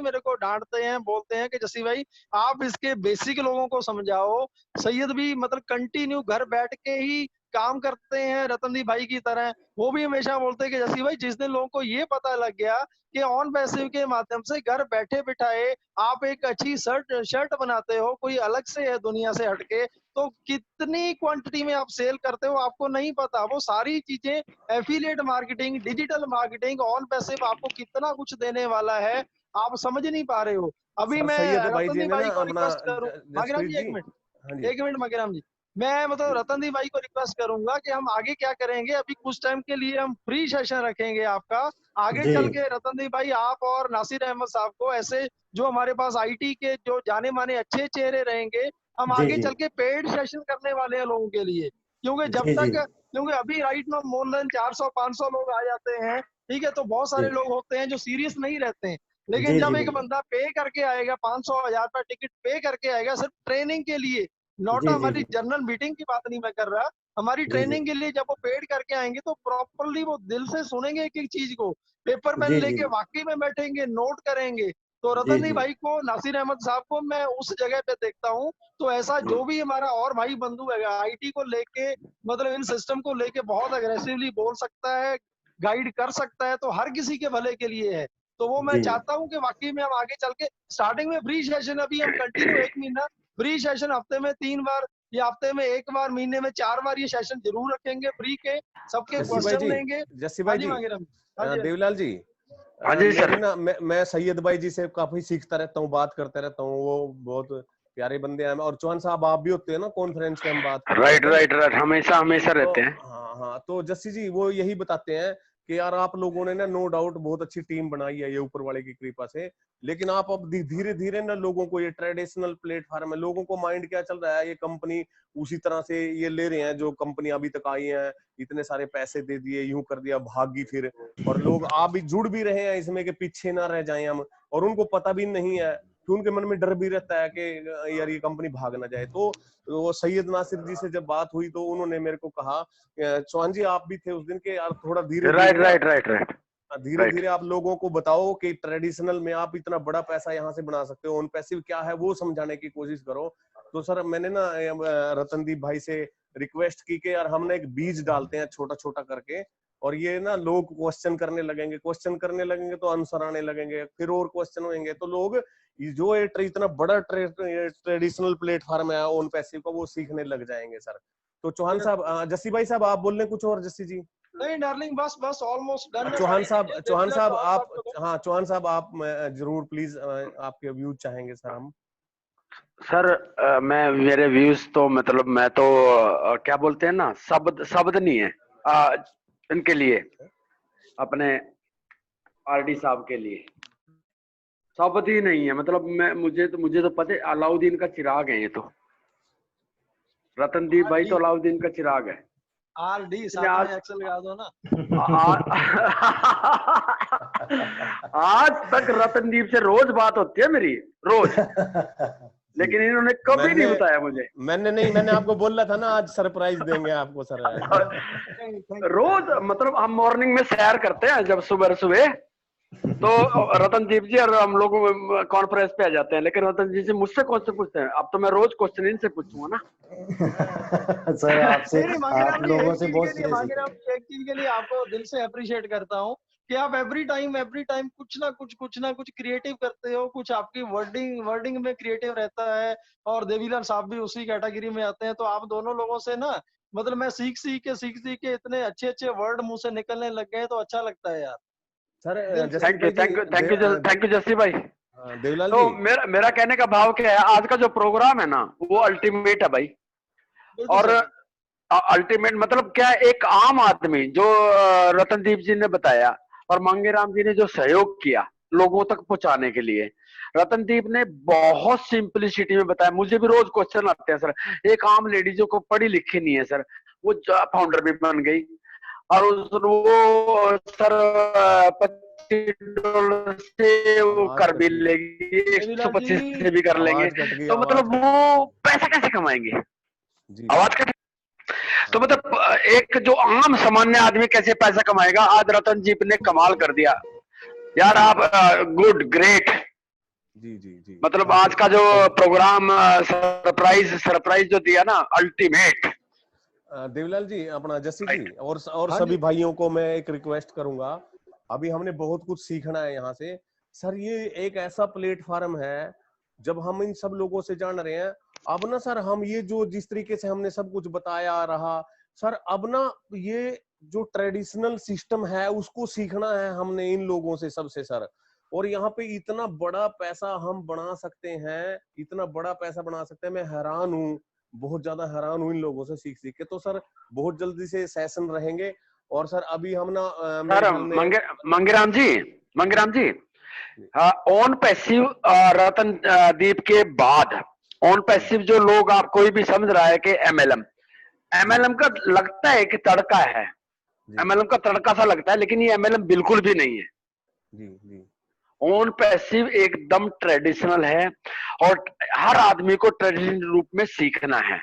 मेरे को डांटते हैं, बोलते हैं कि जसी भाई आप इसके बेसिक लोगों को समझाओ। सैयद भी मतलब कंटिन्यू घर बैठ के ही काम करते हैं रतनदीप भाई की तरह। वो भी हमेशा बोलते हैं कि जसी भाई जिस दिन लोगों को ये पता लग गया कि ऑन पैसिव के माध्यम से घर बैठे बिठाए आप एक अच्छी शर्ट बनाते हो, कोई अलग से है दुनिया से हटके, तो कितनी क्वांटिटी में आप सेल करते हो आपको नहीं पता। वो सारी चीजें affiliate marketing, digital marketing, on passive आपको कितना कुछ देने वाला है, आप समझ नहीं पा रहे हो। अभी सर मैं सैयद भाई जी रतनदीप ने ना भाई को अपना रिक्वेस्ट करूं, मागिराम जसप्रीत जी जी, हाँ जी, एक मिनट मागिराम जी, मैं मतलब रतनदीप भाई को रिक्वेस्ट करूंगा कि हम आगे क्या करेंगे। अभी कुछ टाइम के लिए हम फ्री सेशन रखेंगे आपका, आगे जी चल के रतनदीप भाई आप और नासिर अहमद साहब को, ऐसे जो हमारे पास आईटी के जो जाने माने अच्छे चेहरे रहेंगे, हम जी आगे जी चल के पेड सेशन करने वाले हैं लोगों के लिए। क्योंकि जब जी जी तक, क्योंकि अभी राइट में मोर देन 400-500 लोग आ जाते हैं, ठीक है, तो बहुत जी सारे लोग होते हैं जो सीरियस नहीं रहते हैं। लेकिन जी जी जब एक बिल्कुल बंदा पे करके आएगा, 500-1000 रुपया टिकट पे करके आएगा सिर्फ ट्रेनिंग के लिए, नॉट जी जी हमारी जी जनरल मीटिंग की बात नहीं मैं कर रहा, हमारी जी जी ट्रेनिंग के लिए जब वो पेड करके आएंगे तो प्रॉपरली वो दिल से सुनेंगे एक एक चीज को, पेपर पेन जी जी लेके वाकई में बैठेंगे, नोट करेंगे। तो जी रतनदीप जी भाई को, नासिर अहमद साहब को मैं उस जगह पे देखता हूँ। तो ऐसा जो भी हमारा और भाई बंधु है आईटी को लेके, मतलब इन सिस्टम को लेके बहुत अग्रेसिवली बोल सकता है, गाइड कर सकता है, तो हर किसी के भले के लिए है। तो वो मैं जी चाहता हूँ कि वाकई में हम आगे चल के, स्टार्टिंग में फ्री सेशन, अभी हम कंटिन्यू 1 महीना फ्री सेशन, हफ्ते में 3 बार या हफ्ते में 1 बार, महीने में 4 बार ये सेशन जरूर रखेंगे फ्री के, सबके जस्सी भाई क्वेश्चन जी, लेंगे। जस्सी हाँ भाई जी जी, मांगेराम जी, हाँ जी, हाँ जी। देवीलाल जी, हाँ जी मेरी सर। ना मैं सैयद भाई जी से काफी सीखता रहता हूँ, बात करता रहता हूँ, वो बहुत प्यारे बंदे हैं। और चौहान साहब आप भी होते हैं ना कॉन्फ्रेंस पे, हम बात करते राइट रहते हैं ना। राइट राइट, हमेशा हमेशा तो रहते हैं। हाँ हाँ, तो जस्सी जी वो यही बताते हैं कि यार आप लोगों ने ना नो डाउट बहुत अच्छी टीम बनाई है ये ऊपर वाले की कृपा से, लेकिन आप अब धीरे धीरे ना लोगों को, ये ट्रेडिशनल प्लेटफॉर्म है, लोगों को माइंड क्या चल रहा है, ये कंपनी उसी तरह से ये ले रहे हैं जो कंपनी अभी तक आई है, इतने सारे पैसे दे दिए, यूं कर दिया, भागी फिर। और लोग आप भी जुड़ भी रहे हैं इसमें कि पीछे ना रह जाएं हम, और उनको पता भी नहीं है कि उनके मन में डर भी रहता है कि यार ये कंपनी भाग ना जाए। तो वो सैयद नासिर जी से जब बात हुई तो उन्होंने मेरे को कहा, चौहान जी आप भी थे उस दिन के, यार थोड़ा धीरे धीरे राइट ना, राइट राइट राइट धीरे राइट। धीरे आप लोगों को बताओ कि ट्रेडिशनल में आप इतना बड़ा पैसा यहाँ से बना सकते हो, ऑन पैसिव क्या है वो समझाने की कोशिश करो। तो सर मैंने ना रतनदीप भाई से रिक्वेस्ट की कि यार हमने एक बीज डालते हैं छोटा छोटा करके, और ये ना लोग क्वेश्चन करने लगेंगे तो आंसर आने लगेंगे, फिर और क्वेश्चन होंगे, तो लोग जो इतना बड़ा ट्रेडिशनल प्लेटफॉर्म है ऑन पैसिव का, वो सीखने लग जाएंगे सर। तो चौहान साहब, जस्सी भाई साहब आप बोल रहे कुछ और? जस्सी जी, नहीं डार्लिंग, बस बस ऑलमोस्ट डन है चौहान सारी साहब, चीजें। चौहान देवीलाल साहब चौहान आप, साहब को दो। हाँ चौहान साहब आप जरूर प्लीज आपके व्यूज चाहेंगे सर हम। सर मैं, मेरे व्यूज तो मतलब मैं तो क्या बोलते हैं ना, शब्द शब्द नहीं है इनके लिए, अपने आरडी साहब के लिए शब्द ही नहीं है। मतलब मैं, मुझे तो पता है अलाउद्दीन का चिराग है ये तो, रतनदीप भाई तो अलाउद्दीन का चिराग है। आरडी इसलिए साथ में आज एक्सेल लगा दो ना। आज तक रतनदीप से रोज बात होती है मेरी, रोज, लेकिन इन्होंने कभी नहीं बताया मुझे। मैंने आपको बोला था ना आज सरप्राइज देंगे आपको सर। रोज मतलब हम मॉर्निंग में सैर करते हैं जब सुबह सुबह, तो रतनदीप जी और हम लोग कॉन्फ्रेंस पे आ जाते हैं, लेकिन रतनदीप जी मुझसे कौन से पूछते हैं, अब तो मैं रोज क्वेश्चन इनसे पूछूंगा ना। सर आपसे, नहीं आप लोगों से बहुत सीरियस मांगेराम जी, एक चीज के लिए आपको दिल से अप्रिशिएट करता हूँ कि आप एवरी टाइम कुछ ना कुछ क्रिएटिव करते हो, कुछ आपकी वर्डिंग में क्रिएटिव रहता है। और देवीलाल साहब भी उसी कैटेगरी में आते हैं। तो आप दोनों लोगों से ना, मतलब मैं सीख सीख के इतने अच्छे वर्ड मुंह से निकलने लग गए, तो अच्छा लगता है यार। सर थैंक यू जस्सी भाई। देवलाल तो जी, मेरा कहने का भाव क्या है, आज का जो प्रोग्राम है ना वो अल्टीमेट है भाई। बिल्कुल और सर। अल्टीमेट मतलब क्या है, एक आम आदमी जो रतनदीप जी ने बताया और मांगेराम जी ने जो सहयोग किया लोगों तक पहुंचाने के लिए, रतनदीप ने बहुत सिंपलिसिटी में बताया। मुझे भी रोज क्वेश्चन आते हैं सर, एक आम लेडी जो को पढ़ी लिखी नहीं है सर, वो फाउंडर भी बन गई और वो सर $25 से वो आवाज कर भी कट गई, लेगी, देवीलाल 125 जी, से भी कर लेंगे। आवाज कट गई, तो आवाज मतलब कट वो पैसा कैसे कमाएंगे? गई। जी आवाज कट। तो हाँ जी, मतलब एक जो आम सामान्य आदमी कैसे पैसा कमाएगा? आज रतन जी ने कमाल कर दिया यार। आप गुड ग्रेट। जी जी जी, मतलब थैंक आज का जो यू। प्रोग्राम सरप्राइज जो दिया ना, अल्टीमेट। देवलाल जी, अपना जस्सी जी राइट। और हाँ सभी जी, भाइयों को मैं एक रिक्वेस्ट करूंगा। अभी हमने बहुत कुछ सीखना है यहाँ से। सर ये एक ऐसा प्लेटफॉर्म है, जब हम इन सब लोगों से जान रहे हैं, अब ना सर हम ये जो जिस तरीके से हमने सब कुछ बताया रहा सर, अब ना ये जो ट्रेडिशनल सिस्टम है उसको सीखना है हमने इन लोगों से सबसे सर। और यहाँ पे इतना बड़ा पैसा हम बना सकते हैं, इतना बड़ा पैसा बना सकते हैं, मैं हैरान हूँ, बहुत ज्यादा हैरान हूँ इन लोगों से सीख सीख के। तो सर बहुत जल्दी से सेशन रहेंगे। और सर अभी हम ना मेरे सर ख्याल में मंगेराम जी ऑन पैसिव रतन दीप के बाद ऑन पैसिव जो लोग, आप कोई भी समझ रहा है कि एमएलएम का लगता है कि तड़का है, जी एमएलएम का तड़का सा लगता है, लेकिन ये एमएलएम बिल्कुल भी नहीं है। जी जी ऑन पैसिव एकदम ट्रेडिशनल है और हर आदमी को ट्रेडिशनल रूप में सीखना है।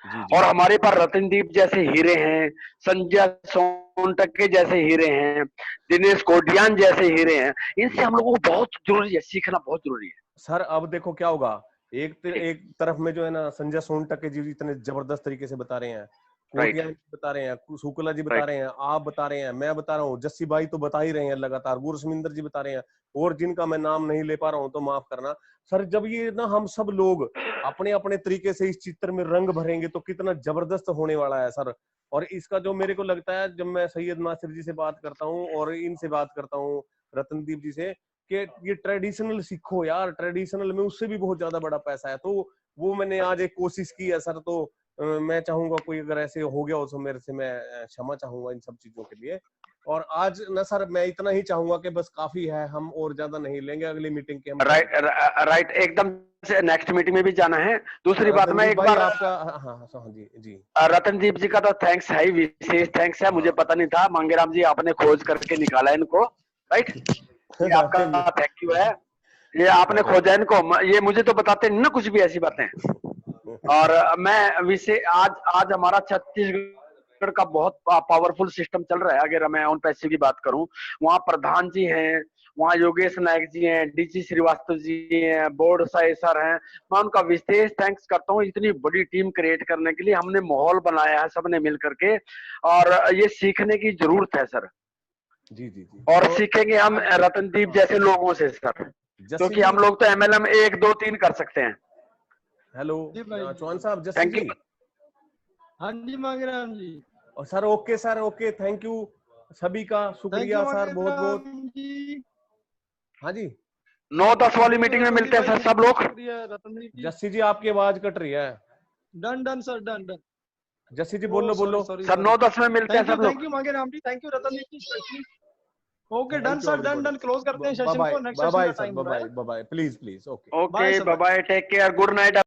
जी जी और हमारे पास रतनदीप जैसे हीरे हैं, संजय सोनटके जैसे हीरे हैं, दिनेश कोडियान जैसे हीरे हैं, इनसे हम लोगों को बहुत जरूरी है, सीखना बहुत जरूरी है। सर अब देखो क्या होगा। एक तरफ में जो है ना संजय सोनटके जी इतने जबरदस्त तरीके से बता रहे हैं, राइट कोटियान जी बता रहे हैं, शुक्ला जी बता राइट रहे हैं, आप बता रहे हैं, मैं बता रहा हूँ, जस्सी भाई तो बता ही रहे हैं लगातार, गुरसमिंदर जी बता रहे हैं, और जिनका मैं नाम नहीं ले पा रहा हूँ तो माफ करना सर। जब ये ना हम सब लोग अपने अपने तरीके से इस चित्र में रंग भरेंगे तो कितना जबरदस्त होने वाला है सर। और इसका जो मेरे को लगता है, जब मैं सैयद नासिर जी से बात करता हूँ और इनसे बात करता हूँ, रतनदीप जी से, कि ये ट्रेडिशनल सीखो यार, ट्रेडिशनल में उससे भी बहुत ज्यादा बड़ा पैसा है। तो वो मैंने आज एक कोशिश की है सर। तो मैं चाहूंगा कोई अगर ऐसे हो गया हो तो मेरे से मैं क्षमा चाहूंगा इन सब चीजों के लिए। और आज ना सर मैं इतना ही चाहूंगा कि बस काफी है, हम और ज्यादा नहीं लेंगे, अगली मीटिंग के हम राइट एकदम से नेक्स्ट मीटिंग में भी जाना है। दूसरी बात, मैं रतनदीप एक भाई बार आपका, हाँ हाँ हाँ जी जी रतनदीप जी का तो थैंक्स है, विशेष थैंक्स है, मुझे हाँ पता नहीं था, मांगेराम जी आपने खोज करके निकाला इनको, राइट, ये आपका थैंक यू है, ये आपने खोजा इनको, ये मुझे तो बताते नहीं ना कुछ भी ऐसी बातें। और मैं विशेष आज हमारा छत्तीसगढ़ का बहुत पावरफुल सिस्टम चल रहा है। अगर मैं ऑन पैसिव की बात करूं, वहाँ प्रधान जी हैं, वहाँ योगेश नायक जी हैं, डीसी श्रीवास्तव जी हैं, बोर्ड साई सर हैं, मैं उनका विशेष थैंक्स करता हूँ। इतनी बड़ी टीम क्रिएट करने के लिए हमने माहौल बनाया है सबने मिल करके, और ये सीखने की जरूरत है सर। जी जी जी। और तो सीखेंगे हम रतनदीप जैसे लोगों से सर, जस्सी क्योंकि जी, हम लोग तो एमएलएम 1 2 3 कर सकते हैं। हेलो जी भाई, चौहान साहब, जस्सी थैंक जी। यू। हाँ जी मांगेराम जी, और सर ओके, थैंक यू सभी का, थैंक यू शुक्रिया सर बहुत बहुत। मांगेराम जी, हाँ जी 9-10 वाली थैंक यू मीटिंग में रतनदीप मिलते हैं भाई, सर सब लोग। शुक्रिया रतनदीप जी। जस्सी जी आपकी आवाज कट रही है। Done done sir, done done. Jassi ji ओ बोलो सॉरी बोलो। Sorry sir sorry. 9-10 में मिलते हैं सब लोग। Thank you Mangeram ji, thank you Ratandeep ji. Okay done thank you sir, done everybody. Done, close करते हैं बाय सेशन बाय को, नेक्स्ट बाय सेशन बाय का सर, टाइम हो रहा है। Bye bye, please please, okay. Okay bye sir, bye bye. Bye, take care, good night.